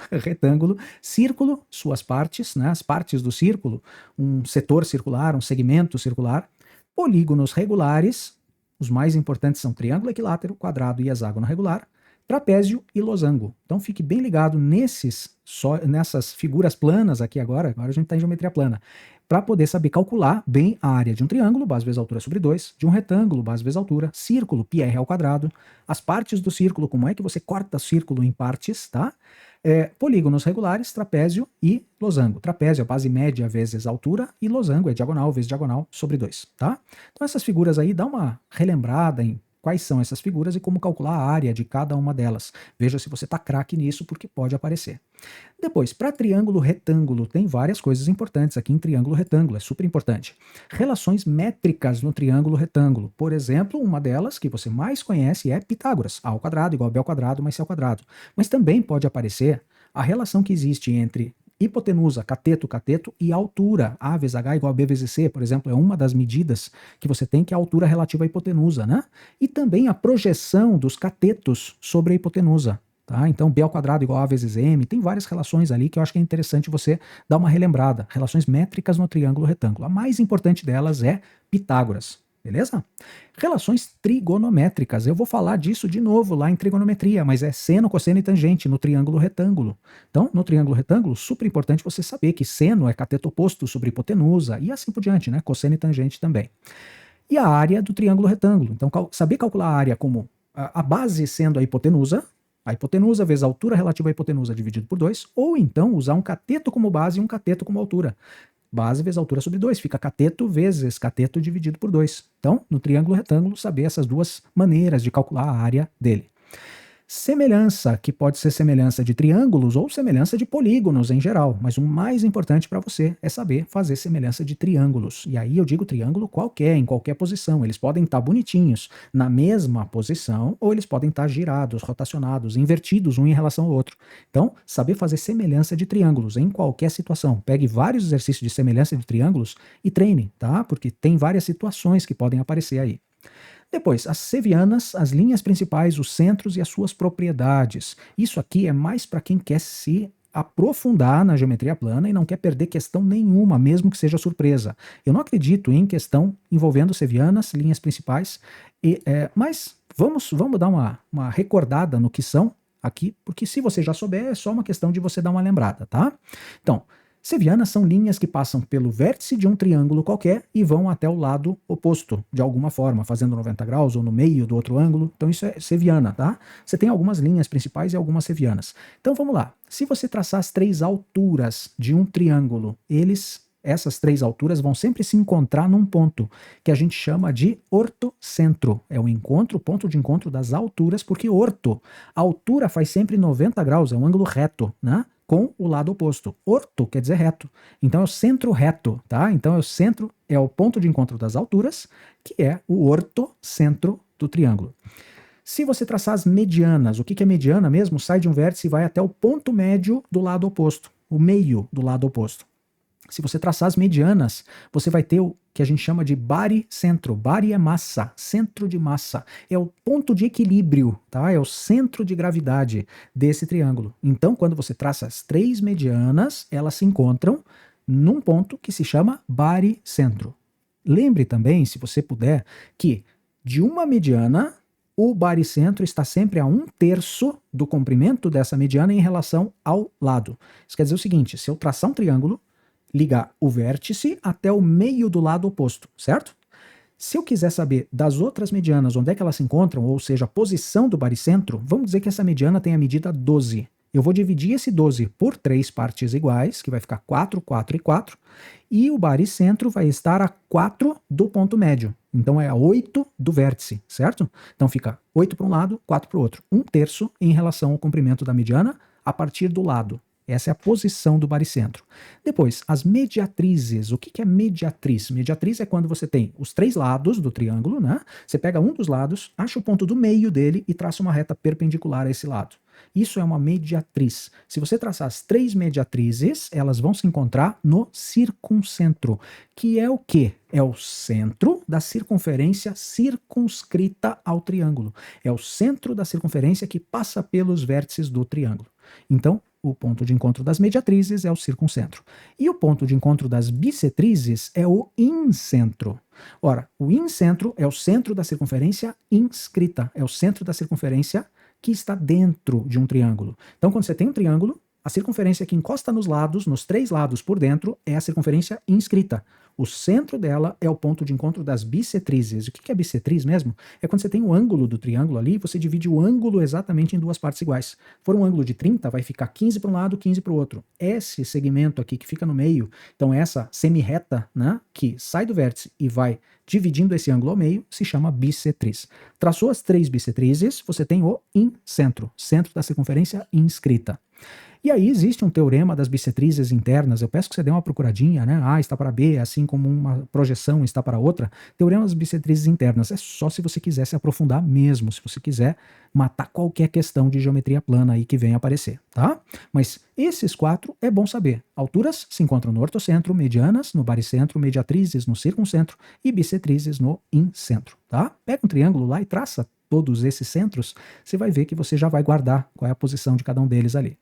A: retângulo, círculo, suas partes, né, as partes do círculo, um setor circular, um segmento circular, polígonos regulares, os mais importantes são triângulo equilátero, quadrado e hexágono regular, trapézio e losango. Então fique bem ligado nessas figuras planas aqui agora a gente está em geometria plana, para poder saber calcular bem a área de um triângulo, base vezes altura sobre 2, de um retângulo, base vezes altura, círculo, πr ao quadrado, as partes do círculo, como é que você corta o círculo em partes, tá? Polígonos regulares, trapézio e losango. Trapézio é base média vezes altura e losango é diagonal vezes diagonal sobre 2, tá? Então essas figuras aí, dá uma relembrada em quais são essas figuras e como calcular a área de cada uma delas. Veja se você está craque nisso, porque pode aparecer. Depois, para triângulo retângulo, tem várias coisas importantes aqui em triângulo retângulo, é super importante. Relações métricas no triângulo retângulo. Por exemplo, uma delas que você mais conhece é Pitágoras. A ao quadrado igual a b ao quadrado mais c ao quadrado. Mas também pode aparecer a relação que existe entre hipotenusa, cateto, cateto, e altura, A vezes H igual a B vezes C, por exemplo, é uma das medidas que você tem, que é a altura relativa à hipotenusa, né? E também a projeção dos catetos sobre a hipotenusa, tá? Então, B ao quadrado igual a vezes M, tem várias relações ali que eu acho que é interessante você dar uma relembrada, relações métricas no triângulo retângulo. A mais importante delas é Pitágoras, beleza? Relações trigonométricas, eu vou falar disso de novo lá em trigonometria, mas é seno, cosseno e tangente no triângulo retângulo. Então, no triângulo retângulo, super importante você saber que seno é cateto oposto sobre hipotenusa e assim por diante, né? Cosseno e tangente também. E a área do triângulo retângulo. Então, saber calcular a área como a base sendo a hipotenusa vezes a altura relativa à hipotenusa dividido por 2, ou então usar um cateto como base e um cateto como altura. Base vezes altura sobre 2, fica cateto vezes cateto dividido por 2. Então, no triângulo retângulo, saber essas duas maneiras de calcular a área dele. Semelhança, que pode ser semelhança de triângulos ou semelhança de polígonos em geral, mas o mais importante para você é saber fazer semelhança de triângulos. E aí eu digo triângulo qualquer, em qualquer posição. Eles podem estar bonitinhos na mesma posição ou eles podem estar girados, rotacionados, invertidos um em relação ao outro. Então, saber fazer semelhança de triângulos em qualquer situação. Pegue vários exercícios de semelhança de triângulos e treine, tá? Porque tem várias situações que podem aparecer aí. Depois, as sevianas, as linhas principais, os centros e as suas propriedades. Isso aqui é mais para quem quer se aprofundar na geometria plana e não quer perder questão nenhuma, mesmo que seja surpresa. Eu não acredito em questão envolvendo sevianas, linhas principais, mas vamos dar uma recordada no que são aqui, porque se você já souber, é só uma questão de você dar uma lembrada, tá? Então, sevianas são linhas que passam pelo vértice de um triângulo qualquer e vão até o lado oposto, de alguma forma, fazendo 90 graus ou no meio do outro ângulo. Então isso é seviana, tá? Você tem algumas linhas principais e algumas sevianas. Então vamos lá. Se você traçar as três alturas de um triângulo, essas três alturas vão sempre se encontrar num ponto que a gente chama de ortocentro. É o ponto de encontro das alturas, porque a altura faz sempre 90 graus, é um ângulo reto, né? Com o lado oposto. Orto quer dizer reto. Então é o centro reto, tá? Então é o ponto de encontro das alturas, que é o ortocentro do triângulo. Se você traçar as medianas, o que é mediana mesmo? Sai de um vértice e vai até o ponto médio do lado oposto, o meio do lado oposto. Se você traçar as medianas, você vai ter o que a gente chama de baricentro. Bari é massa, centro de massa. É o ponto de equilíbrio, tá? É o centro de gravidade desse triângulo. Então, quando você traça as três medianas, elas se encontram num ponto que se chama baricentro. Lembre também, se você puder, que de uma mediana, o baricentro está sempre a 1/3 do comprimento dessa mediana em relação ao lado. Isso quer dizer o seguinte, se eu traçar um triângulo, ligar o vértice até o meio do lado oposto, certo? Se eu quiser saber das outras medianas, onde é que elas se encontram, ou seja, a posição do baricentro, vamos dizer que essa mediana tem a medida 12. Eu vou dividir esse 12 por 3 partes iguais, que vai ficar 4, 4 e 4, e o baricentro vai estar a 4 do ponto médio. Então é a 8 do vértice, certo? Então fica 8 para um lado, 4 para o outro. 1/3 em relação ao comprimento da mediana a partir do lado. Essa é a posição do baricentro. Depois, as mediatrizes. O que é mediatriz? Mediatriz é quando você tem os três lados do triângulo, né? Você pega um dos lados, acha o ponto do meio dele e traça uma reta perpendicular a esse lado. Isso é uma mediatriz. Se você traçar as três mediatrizes, elas vão se encontrar no circuncentro, que é o quê? É o centro da circunferência circunscrita ao triângulo. É o centro da circunferência que passa pelos vértices do triângulo. Então, o ponto de encontro das mediatrizes é o circuncentro. E o ponto de encontro das bissetrizes é o incentro. Ora, o incentro é o centro da circunferência inscrita, é o centro da circunferência que está dentro de um triângulo. Então, quando você tem um triângulo, a circunferência que encosta nos lados, nos três lados por dentro, é a circunferência inscrita. O centro dela é o ponto de encontro das bissetrizes. O que é bissetriz mesmo? É quando você tem o ângulo do triângulo ali, você divide o ângulo exatamente em duas partes iguais. Se for um ângulo de 30, vai ficar 15 para um lado, 15 para o outro. Esse segmento aqui que fica no meio, então essa semi-reta, né, que sai do vértice e vai dividindo esse ângulo ao meio, se chama bissetriz. Traçou as três bissetrizes, você tem o incentro, centro da circunferência inscrita. E aí existe um teorema das bissetrizes internas, eu peço que você dê uma procuradinha, né? A está para B, assim como uma projeção está para outra. Teorema das bissetrizes internas, é só se você quiser se aprofundar mesmo, se você quiser matar qualquer questão de geometria plana aí que venha aparecer, tá? Mas esses quatro é bom saber. Alturas se encontram no ortocentro, medianas no baricentro, mediatrizes no circuncentro e bissetrizes no incentro, tá? Pega um triângulo lá e traça todos esses centros, você vai ver que você já vai guardar qual é a posição de cada um deles ali.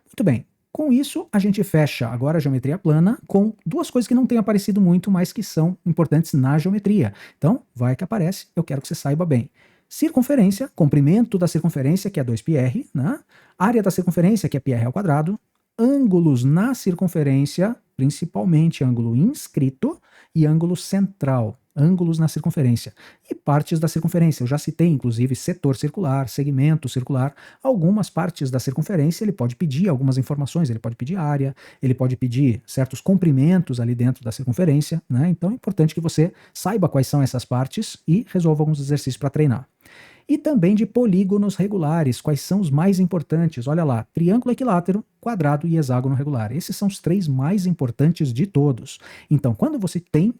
A: Muito bem, com isso a gente fecha agora a geometria plana com duas coisas que não têm aparecido muito, mas que são importantes na geometria. Então, vai que aparece, eu quero que você saiba bem. Circunferência, comprimento da circunferência, que é 2πr, né? Área da circunferência, que é πr ao quadrado, ângulos na circunferência, principalmente ângulo inscrito e ângulo central, ângulos na circunferência. E partes da circunferência, eu já citei inclusive setor circular, segmento circular, algumas partes da circunferência ele pode pedir algumas informações, ele pode pedir área, ele pode pedir certos comprimentos ali dentro da circunferência, né? Então é importante que você saiba quais são essas partes e resolva alguns exercícios para treinar. E também de polígonos regulares, quais são os mais importantes? Olha lá, triângulo equilátero, quadrado e hexágono regular. Esses são os três mais importantes de todos. Então, quando você tem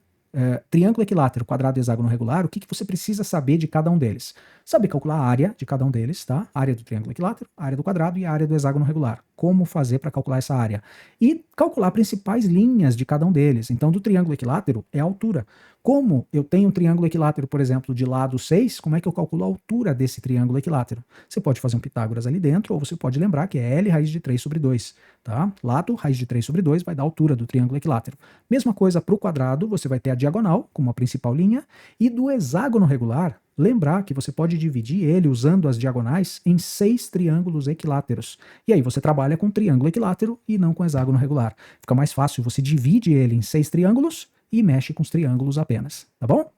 A: triângulo equilátero, quadrado e hexágono regular, o que você precisa saber de cada um deles? Saber calcular a área de cada um deles, tá? A área do triângulo equilátero, a área do quadrado e a área do hexágono regular. como fazer para calcular essa área. E calcular principais linhas de cada um deles. Então, do triângulo equilátero é a altura. Como eu tenho um triângulo equilátero, por exemplo, de lado 6, como é que eu calculo a altura desse triângulo equilátero? Você pode fazer um Pitágoras ali dentro, ou você pode lembrar que é L raiz de 3 sobre 2. Tá? Lado, raiz de 3 sobre 2 vai dar a altura do triângulo equilátero. Mesma coisa para o quadrado, você vai ter a diagonal como a principal linha, e do hexágono regular, lembrar que você pode dividir ele usando as diagonais em 6 triângulos equiláteros. E aí você trabalha com triângulo equilátero e não com hexágono regular. Fica mais fácil, você divide ele em 6 triângulos e mexe com os triângulos apenas, tá bom?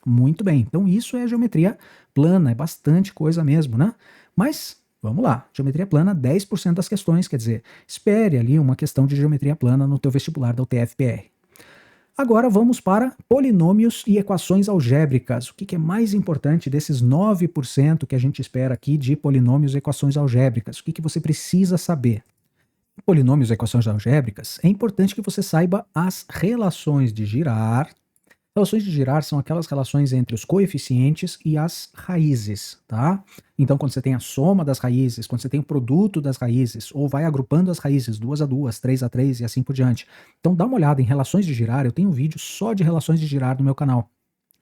A: Muito bem, então isso é geometria plana, é bastante coisa mesmo, né? Mas vamos lá, geometria plana, 10% das questões, quer dizer, espere ali uma questão de geometria plana no teu vestibular da UTF-PR. Agora vamos para polinômios e equações algébricas. O que é mais importante desses 9% que a gente espera aqui de polinômios e equações algébricas? O que você precisa saber? Polinômios e equações algébricas, é importante que você saiba as relações de Girard. Relações de Girard são aquelas relações entre os coeficientes e as raízes, tá? Então, quando você tem a soma das raízes, quando você tem o produto das raízes, ou vai agrupando as raízes 2 a 2, 3 a 3 e assim por diante. Então, dá uma olhada em relações de Girard, eu tenho um vídeo só de relações de Girard no meu canal.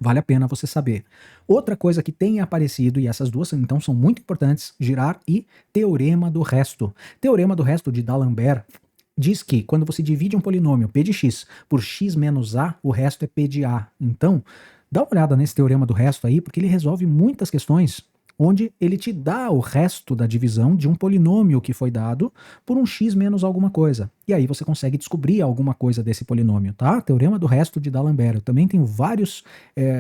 A: Vale a pena você saber. Outra coisa que tem aparecido, e essas duas então são muito importantes, Girard e teorema do resto. Teorema do resto de D'Alembert diz que quando você divide um polinômio p de x por x menos a, o resto é p de a. Então, dá uma olhada nesse teorema do resto aí, porque ele resolve muitas questões onde ele te dá o resto da divisão de um polinômio que foi dado por um x menos alguma coisa. E aí você consegue descobrir alguma coisa desse polinômio, tá? Teorema do resto de D'Alembert. Eu também tenho vários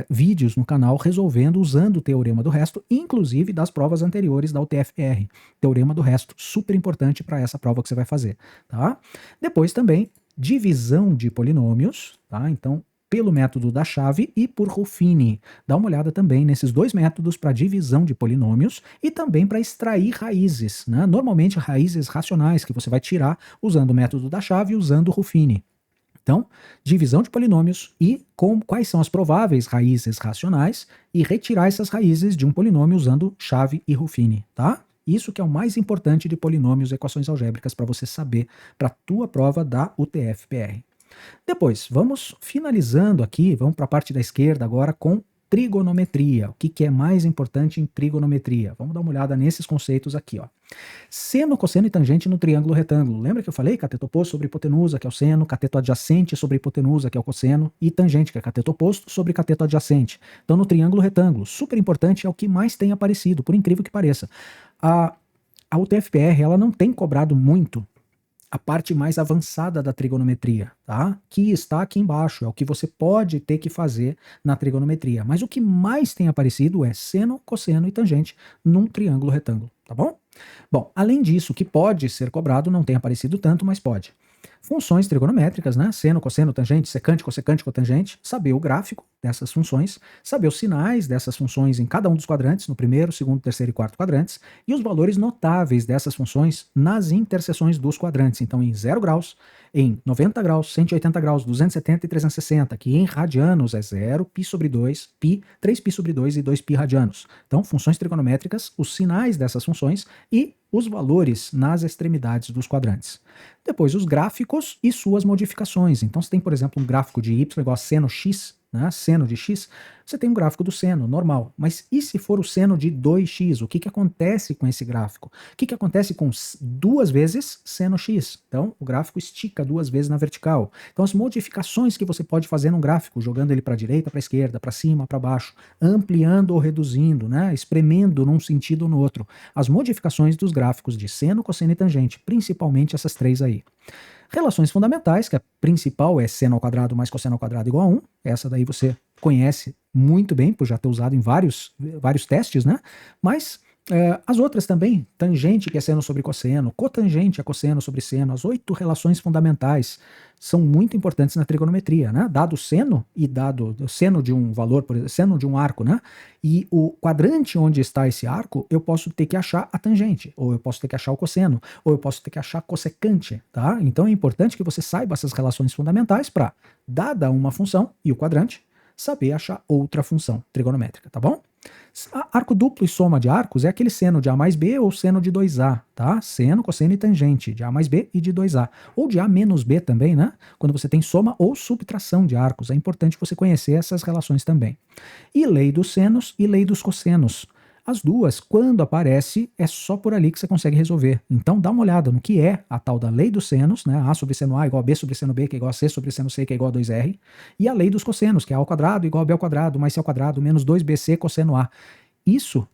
A: vídeos no canal resolvendo usando o teorema do resto, inclusive das provas anteriores da UTF-PR. Teorema do resto, super importante para essa prova que você vai fazer, tá? Depois também, divisão de polinômios, tá? Então, pelo método da chave e por Ruffini. Dá uma olhada também nesses dois métodos para divisão de polinômios e também para extrair raízes, né? Normalmente raízes racionais que você vai tirar usando o método da chave e usando o Ruffini. Então, divisão de polinômios e quais são as prováveis raízes racionais e retirar essas raízes de um polinômio usando chave e Ruffini, tá? Isso que é o mais importante de polinômios e equações algébricas para você saber para a tua prova da UTF-PR. Depois, vamos finalizando aqui, vamos para a parte da esquerda agora com trigonometria. O que é mais importante em trigonometria? Vamos dar uma olhada nesses conceitos aqui, ó. Seno, cosseno e tangente no triângulo retângulo. Lembra que eu falei? Cateto oposto sobre hipotenusa, que é o seno, cateto adjacente sobre hipotenusa, que é o cosseno, e tangente, que é cateto oposto sobre cateto adjacente. Então, no triângulo retângulo, super importante, é o que mais tem aparecido, por incrível que pareça. A UTF-PR, ela não tem cobrado muito a parte mais avançada da trigonometria, tá? Que está aqui embaixo, é o que você pode ter que fazer na trigonometria. Mas o que mais tem aparecido é seno, cosseno e tangente num triângulo retângulo, tá bom? Bom, além disso, o que pode ser cobrado não tem aparecido tanto, mas pode. Funções trigonométricas, né? Seno, cosseno, tangente, secante, cossecante, cotangente, saber o gráfico dessas funções, saber os sinais dessas funções em cada um dos quadrantes, no primeiro, segundo, terceiro e quarto quadrantes, e os valores notáveis dessas funções nas interseções dos quadrantes. Então, em 0 graus, em 90 graus, 180 graus, 270 e 360, que em radianos é 0, π sobre 2, π, 3π sobre 2 e 2π radianos. Então, funções trigonométricas, os sinais dessas funções e os valores nas extremidades dos quadrantes. Depois, os gráficos e suas modificações. Então, você tem, por exemplo, um gráfico de y igual a seno x, né? Seno de x, você tem um gráfico do seno, normal. Mas e se for o seno de 2x? O que acontece com esse gráfico? O que acontece com 2 vezes seno x? Então, o gráfico estica 2 vezes na vertical. Então, as modificações que você pode fazer num gráfico, jogando ele para a direita, para a esquerda, para cima, para baixo, ampliando ou reduzindo, né? Espremendo num sentido ou no outro. As modificações dos gráficos de seno, cosseno e tangente, principalmente essas três aí. Relações fundamentais, que a principal é seno ao quadrado mais cosseno ao quadrado igual a 1. Essa daí você conhece muito bem, por já ter usado em vários testes, né? Mas as outras também, tangente, que é seno sobre cosseno, cotangente é cosseno sobre seno, as 8 relações fundamentais são muito importantes na trigonometria, né? Dado o seno e dado o seno de um valor, por exemplo, seno de um arco, né? E o quadrante onde está esse arco, eu posso ter que achar a tangente, ou eu posso ter que achar o cosseno, ou eu posso ter que achar a cossecante, tá? Então é importante que você saiba essas relações fundamentais para, dada uma função e o quadrante, saber achar outra função trigonométrica, tá bom? Arco duplo e soma de arcos é aquele seno de A mais B ou seno de 2A, tá? Seno, cosseno e tangente de A mais B e de 2A. Ou de A menos B também, né? Quando você tem soma ou subtração de arcos. É importante você conhecer essas relações também. E lei dos senos e lei dos cossenos. As duas, quando aparece, é só por ali que você consegue resolver. Então dá uma olhada no que é a tal da lei dos senos, né? A sobre seno A igual a B sobre seno B, que é igual a C sobre seno C, que é igual a 2R. E a lei dos cossenos, que é A ao quadrado igual a B ao quadrado, mais C ao quadrado, menos 2BC cosseno A. Isso,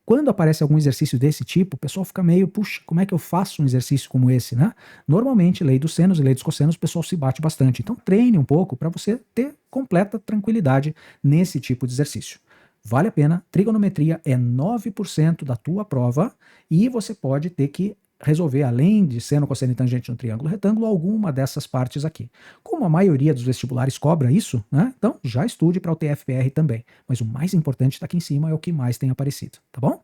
A: quando aparece algum exercício desse tipo, o pessoal fica meio, puxa, como é que eu faço um exercício como esse, né? Normalmente, lei dos senos e lei dos cossenos, o pessoal se bate bastante. Então treine um pouco para você ter completa tranquilidade nesse tipo de exercício. Vale a pena, trigonometria é 9% da tua prova e você pode ter que resolver, além de seno, cosseno e tangente no triângulo retângulo, alguma dessas partes aqui. Como a maioria dos vestibulares cobra isso, né? Então já estude para o TFPR também. Mas o mais importante está aqui em cima, é o que mais tem aparecido, tá bom?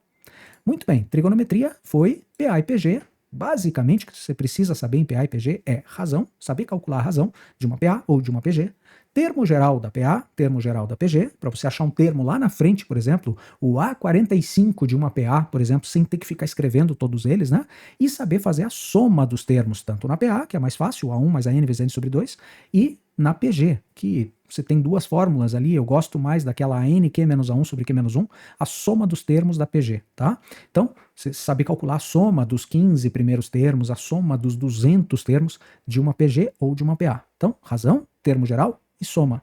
A: Muito bem, trigonometria foi PA e PG. Basicamente, o que você precisa saber em PA e PG é razão, saber calcular a razão de uma PA ou de uma PG, termo geral da PA, termo geral da PG, para você achar um termo lá na frente, por exemplo, o A45 de uma PA, por exemplo, sem ter que ficar escrevendo todos eles, né? E saber fazer a soma dos termos, tanto na PA, que é mais fácil, A1 mais AN vezes N sobre 2, e na PG, que você tem duas fórmulas ali, eu gosto mais daquela ANQ menos A1 sobre Q menos 1, a soma dos termos da PG, tá? Então, você sabe calcular a soma dos 15 primeiros termos, a soma dos 200 termos de uma PG ou de uma PA. Então, razão, termo geral e soma.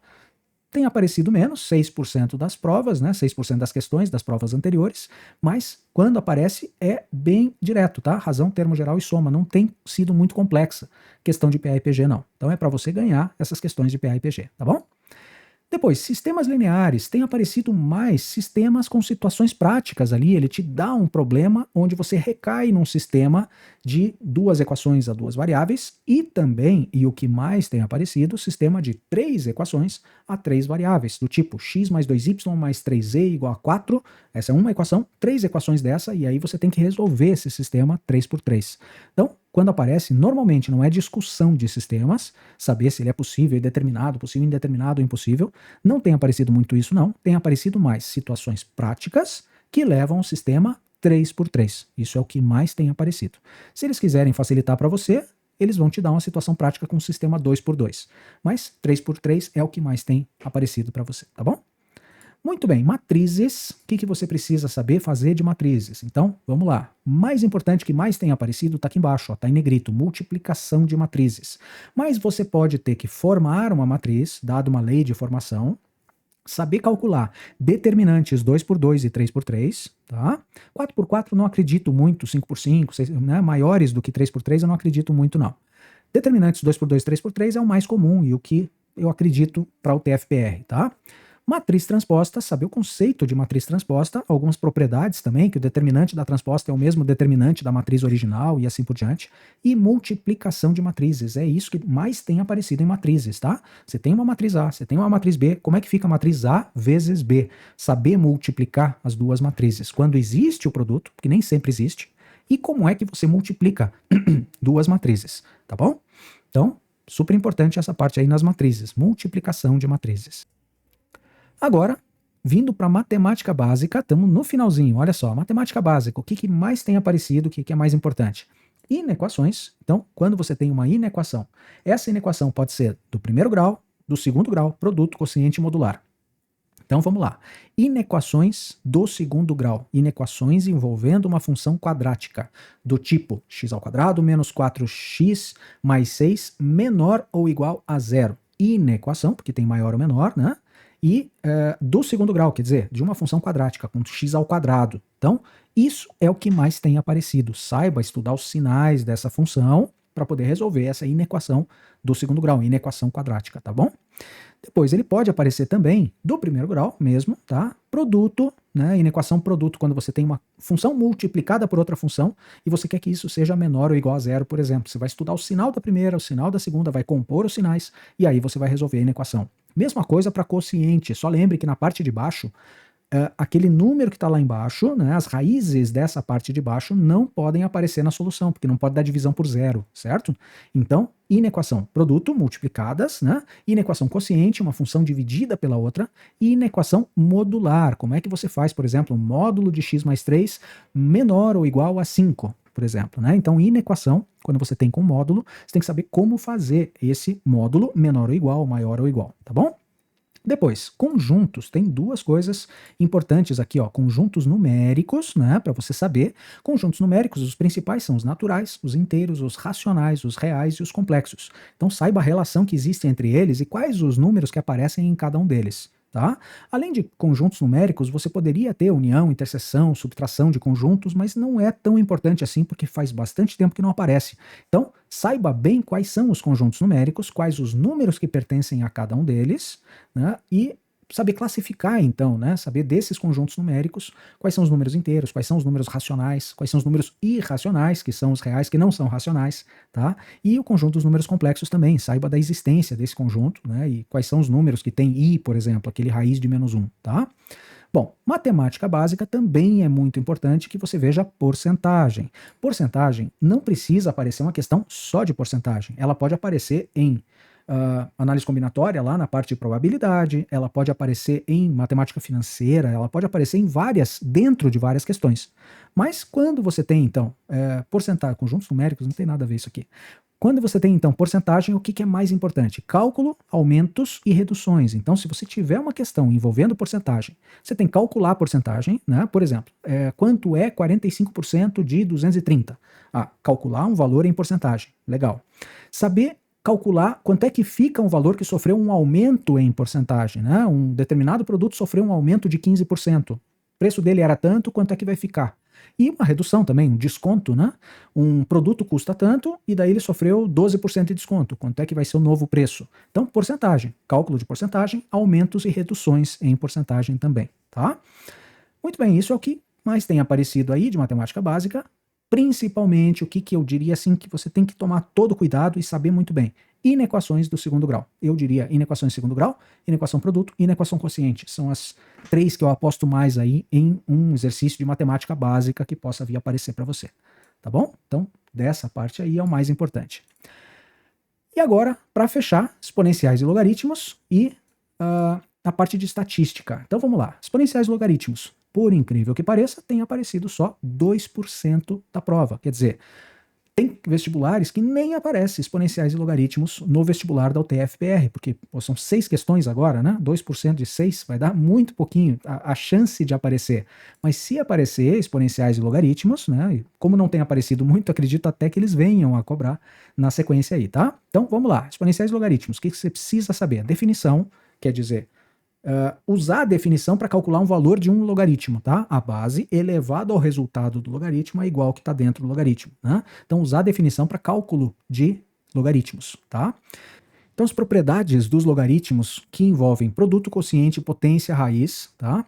A: Tem aparecido menos, 6% das provas, né? 6% das questões das provas anteriores, mas quando aparece é bem direto, tá? Razão, termo geral e soma. Não tem sido muito complexa questão de PA e PG, não. Então é para você ganhar essas questões de PA e PG, tá bom? Depois, sistemas lineares. Tem aparecido mais sistemas com situações práticas ali. Ele te dá um problema onde você recai num sistema de duas equações a duas variáveis e também, e o que mais tem aparecido, sistema de três equações a três variáveis, do tipo x mais 2y mais 3z igual a 4. Essa é uma equação, três equações dessa, e aí você tem que resolver esse sistema 3 por 3. Então, quando aparece, normalmente não é discussão de sistemas, saber se ele é possível, indeterminado, possível, indeterminado ou impossível. Não tem aparecido muito isso, não. Tem aparecido mais situações práticas que levam ao sistema 3 por 3. Isso é o que mais tem aparecido. Se eles quiserem facilitar para você, eles vão te dar uma situação prática com o sistema 2 por 2. Mas 3 por 3 é o que mais tem aparecido para você, tá bom? Muito bem, matrizes. O que você precisa saber fazer de matrizes? Então, vamos lá. Mais importante que mais tem aparecido está aqui embaixo, está em negrito, multiplicação de matrizes. Mas você pode ter que formar uma matriz, dado uma lei de formação, saber calcular determinantes 2 por 2 e 3 por 3, tá? 4 por 4 não acredito muito, 5 por 5, 6, né? Maiores do que 3 por 3 eu não acredito muito, não. Determinantes 2 por 2 e 3 por 3 é o mais comum e o que eu acredito para o TFPR, tá? Matriz transposta, saber o conceito de matriz transposta, algumas propriedades também, que o determinante da transposta é o mesmo determinante da matriz original e assim por diante, e multiplicação de matrizes, é isso que mais tem aparecido em matrizes, tá? Você tem uma matriz A, você tem uma matriz B, como é que fica a matriz A vezes B? Saber multiplicar as duas matrizes, quando existe o produto, que nem sempre existe, e como é que você multiplica duas matrizes, tá bom? Então, super importante essa parte aí nas matrizes, multiplicação de matrizes. Agora, vindo para matemática básica, estamos no finalzinho, olha só, matemática básica, o que mais tem aparecido, o que é mais importante? Inequações. Então, quando você tem uma inequação, essa inequação pode ser do primeiro grau, do segundo grau, produto, quociente modular. Então, vamos lá. Inequações do segundo grau. Inequações envolvendo uma função quadrática, do tipo x ao quadrado menos 4x mais 6 menor ou igual a zero. Inequação, porque tem maior ou menor, né? E do segundo grau, quer dizer, de uma função quadrática, com x ao quadrado. Então, isso é o que mais tem aparecido. Saiba estudar os sinais dessa função para poder resolver essa inequação do segundo grau, inequação quadrática, tá bom? Depois ele pode aparecer também do primeiro grau mesmo, tá? Produto, né? Inequação produto, quando você tem uma função multiplicada por outra função e você quer que isso seja menor ou igual a zero, por exemplo. Você vai estudar o sinal da primeira, o sinal da segunda, vai compor os sinais e aí você vai resolver a inequação. Mesma coisa para quociente, só lembre que na parte de baixo, aquele número que está lá embaixo, né, as raízes dessa parte de baixo não podem aparecer na solução, porque não pode dar divisão por zero, certo? Então, inequação produto multiplicadas, né? Inequação quociente, uma função dividida pela outra, e inequação modular. Como é que você faz, por exemplo, um módulo de x mais 3 menor ou igual a 5, por exemplo, né? Então, inequação, quando você tem com módulo, você tem que saber como fazer esse módulo menor ou igual, maior ou igual, tá bom? Depois, conjuntos, tem duas coisas importantes aqui, ó, conjuntos numéricos, né, para você saber. Conjuntos numéricos, os principais são os naturais, os inteiros, os racionais, os reais e os complexos. Então saiba a relação que existe entre eles e quais os números que aparecem em cada um deles. Tá? Além de conjuntos numéricos, você poderia ter união, interseção, subtração de conjuntos, mas não é tão importante assim porque faz bastante tempo que não aparece. Então, saiba bem quais são os conjuntos numéricos, quais os números que pertencem a cada um deles, né? E saber classificar, então, né? Saber desses conjuntos numéricos, quais são os números inteiros, quais são os números racionais, quais são os números irracionais, que são os reais que não são racionais, tá? E o conjunto dos números complexos também, saiba da existência desse conjunto, né? E quais são os números que tem i, por exemplo, aquele raiz de -1, tá? Bom, matemática básica também é muito importante que você veja porcentagem. Porcentagem não precisa aparecer uma questão só de porcentagem, ela pode aparecer em análise combinatória, lá na parte de probabilidade, ela pode aparecer em matemática financeira, ela pode aparecer dentro de várias questões. Mas quando você tem, então, porcentagem, conjuntos numéricos, não tem nada a ver isso aqui. Quando você tem, então, porcentagem, o que é mais importante? Cálculo, aumentos e reduções. Então, se você tiver uma questão envolvendo porcentagem, você tem que calcular a porcentagem, né? Por exemplo, quanto é 45% de 230? Calcular um valor em porcentagem. Legal. Saber calcular quanto é que fica um valor que sofreu um aumento em porcentagem, né? Um determinado produto sofreu um aumento de 15%. O preço dele era tanto, quanto é que vai ficar? E uma redução também, um desconto, né? Um produto custa tanto e daí ele sofreu 12% de desconto. Quanto é que vai ser o novo preço? Então, porcentagem, cálculo de porcentagem, aumentos e reduções em porcentagem também, tá? Muito bem, isso é o que mais tem aparecido aí de matemática básica. Principalmente, o que eu diria assim que você tem que tomar todo cuidado e saber muito bem. Inequações do segundo grau. Eu diria inequações de segundo grau, inequação produto e inequação quociente. São as três que eu aposto mais aí em um exercício de matemática básica que possa vir aparecer para você. Tá bom? Então, dessa parte aí é o mais importante. E agora, para fechar, exponenciais e logaritmos e a parte de estatística. Então vamos lá. Exponenciais e logaritmos. Por incrível que pareça, tem aparecido só 2% da prova. Quer dizer, tem vestibulares que nem aparecem exponenciais e logaritmos no vestibular da UTF-PR, porque são 6 questões agora, né? 2% de 6 vai dar muito pouquinho a chance de aparecer. Mas se aparecer exponenciais e logaritmos, né? Como não tem aparecido muito, acredito até que eles venham a cobrar na sequência aí, tá? Então vamos lá. Exponenciais e logaritmos. O que você precisa saber? Definição, quer dizer, usar a definição para calcular um valor de um logaritmo, tá? A base elevado ao resultado do logaritmo é igual ao que está dentro do logaritmo, né? Então, usar a definição para cálculo de logaritmos, tá? Então, as propriedades dos logaritmos que envolvem produto, quociente, potência, raiz, tá?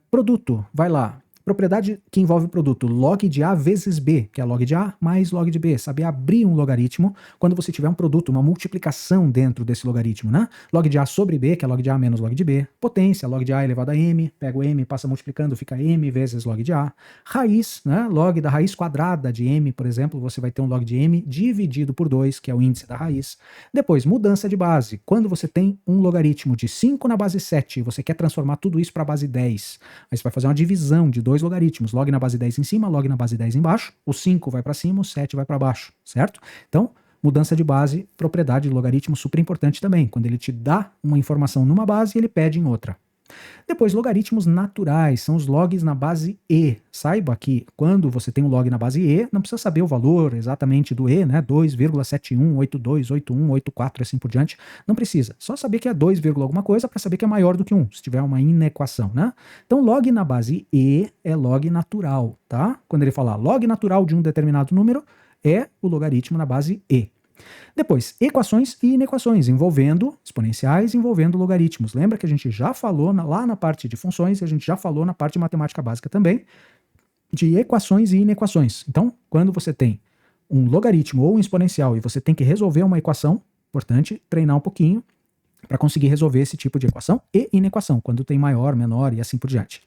A: Produto, vai lá. Propriedade que envolve o produto, log de A vezes B, que é log de A mais log de B. Saber abrir um logaritmo quando você tiver um produto, uma multiplicação dentro desse logaritmo, né? Log de A sobre B, que é log de A menos log de B. Potência, log de A elevado a M. Pega o M, passa multiplicando, fica M vezes log de A. Raiz, né? Log da raiz quadrada de M, por exemplo, você vai ter um log de M dividido por 2, que é o índice da raiz. Depois, mudança de base. Quando você tem um logaritmo de 5 na base 7, você quer transformar tudo isso para a base 10. Aí você vai fazer uma divisão de 2 logaritmos, log na base 10 em cima, log na base 10 embaixo, o 5 vai para cima, o 7 vai para baixo, certo? Então, mudança de base, propriedade de logaritmo super importante também. Quando ele te dá uma informação numa base, ele pede em outra. Depois, logaritmos naturais, são os logs na base E. Saiba que quando você tem um log na base E, não precisa saber o valor exatamente do E, né? 2,71828184 assim por diante. Não precisa. Só saber que é 2, alguma coisa para saber que é maior do que 1, se tiver uma inequação, né? Então, log na base E é log natural, tá? Quando ele falar log natural de um determinado número, é o logaritmo na base E. Depois, equações e inequações, envolvendo exponenciais, envolvendo logaritmos. Lembra que a gente já falou lá na parte de funções, a gente já falou na parte de matemática básica também, de equações e inequações. Então, quando você tem um logaritmo ou um exponencial e você tem que resolver uma equação, importante treinar um pouquinho para conseguir resolver esse tipo de equação e inequação, quando tem maior, menor e assim por diante.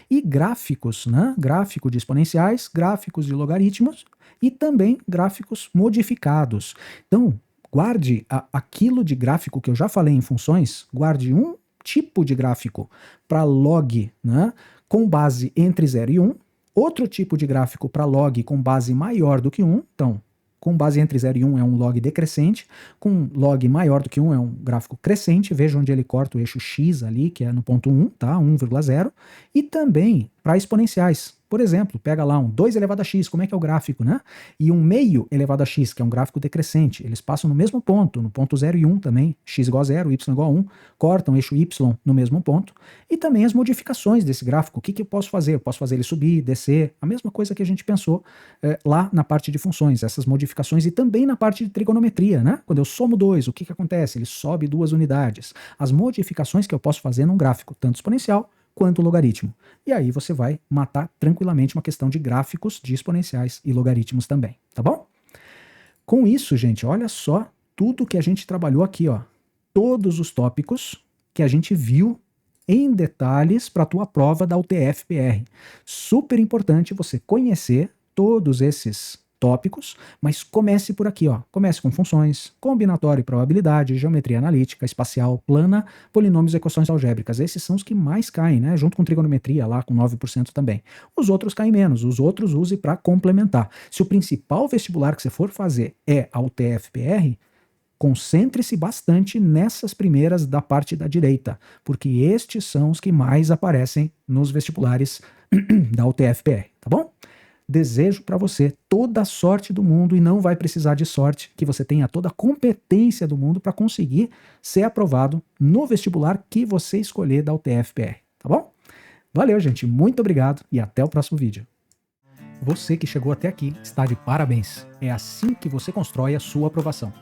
A: E gráficos, né? Gráfico de exponenciais, gráficos de logaritmos e também gráficos modificados. Então, Guarde aquilo de gráfico que eu já falei em funções, guarde um tipo de gráfico para log, né, com base entre 0 e 1, outro tipo de gráfico para log com base maior do que 1, então, com base entre 0 e 1 é um log decrescente, com log maior do que 1 é um gráfico crescente, veja onde ele corta o eixo X ali, que é no ponto 1, tá? 1,0, e também para exponenciais. Por exemplo, pega lá um 2 elevado a x, como é que é o gráfico, né? E um meio elevado a x, que é um gráfico decrescente. Eles passam no mesmo ponto, no ponto 0 e 1 também, x igual a 0, y igual a 1, cortam o eixo y no mesmo ponto. E também as modificações desse gráfico, o que eu posso fazer? Eu posso fazer ele subir, descer, a mesma coisa que a gente pensou lá na parte de funções, essas modificações, e também na parte de trigonometria, né? Quando eu somo 2, o que acontece? Ele sobe 2 unidades. As modificações que eu posso fazer num gráfico, tanto exponencial quanto logaritmo. E aí você vai matar tranquilamente uma questão de gráficos, de exponenciais e logaritmos também, tá bom? Com isso, gente, olha só tudo que a gente trabalhou aqui, ó. Todos os tópicos que a gente viu em detalhes para a tua prova da UTF-PR. Super importante você conhecer todos esses tópicos, mas comece por aqui, ó. Comece com funções, combinatório e probabilidade, geometria analítica, espacial, plana, polinômios e equações algébricas. Esses são os que mais caem, né? Junto com trigonometria lá com 9% também. Os outros caem menos, os outros use para complementar. Se o principal vestibular que você for fazer é a UTF-PR, concentre-se bastante nessas primeiras da parte da direita, porque estes são os que mais aparecem nos vestibulares da UTF-PR, tá bom? Desejo para você toda a sorte do mundo, e não vai precisar de sorte, que você tenha toda a competência do mundo para conseguir ser aprovado no vestibular que você escolher da UTF-PR, tá bom? Valeu, gente, muito obrigado e até o próximo vídeo. Você que chegou até aqui está de parabéns. É assim que você constrói a sua aprovação.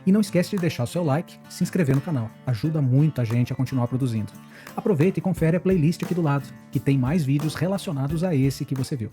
A: E não esquece de deixar o seu like, se inscrever no canal. Ajuda muito a gente a continuar produzindo. Aproveita e confere a playlist aqui do lado, que tem mais vídeos relacionados a esse que você viu.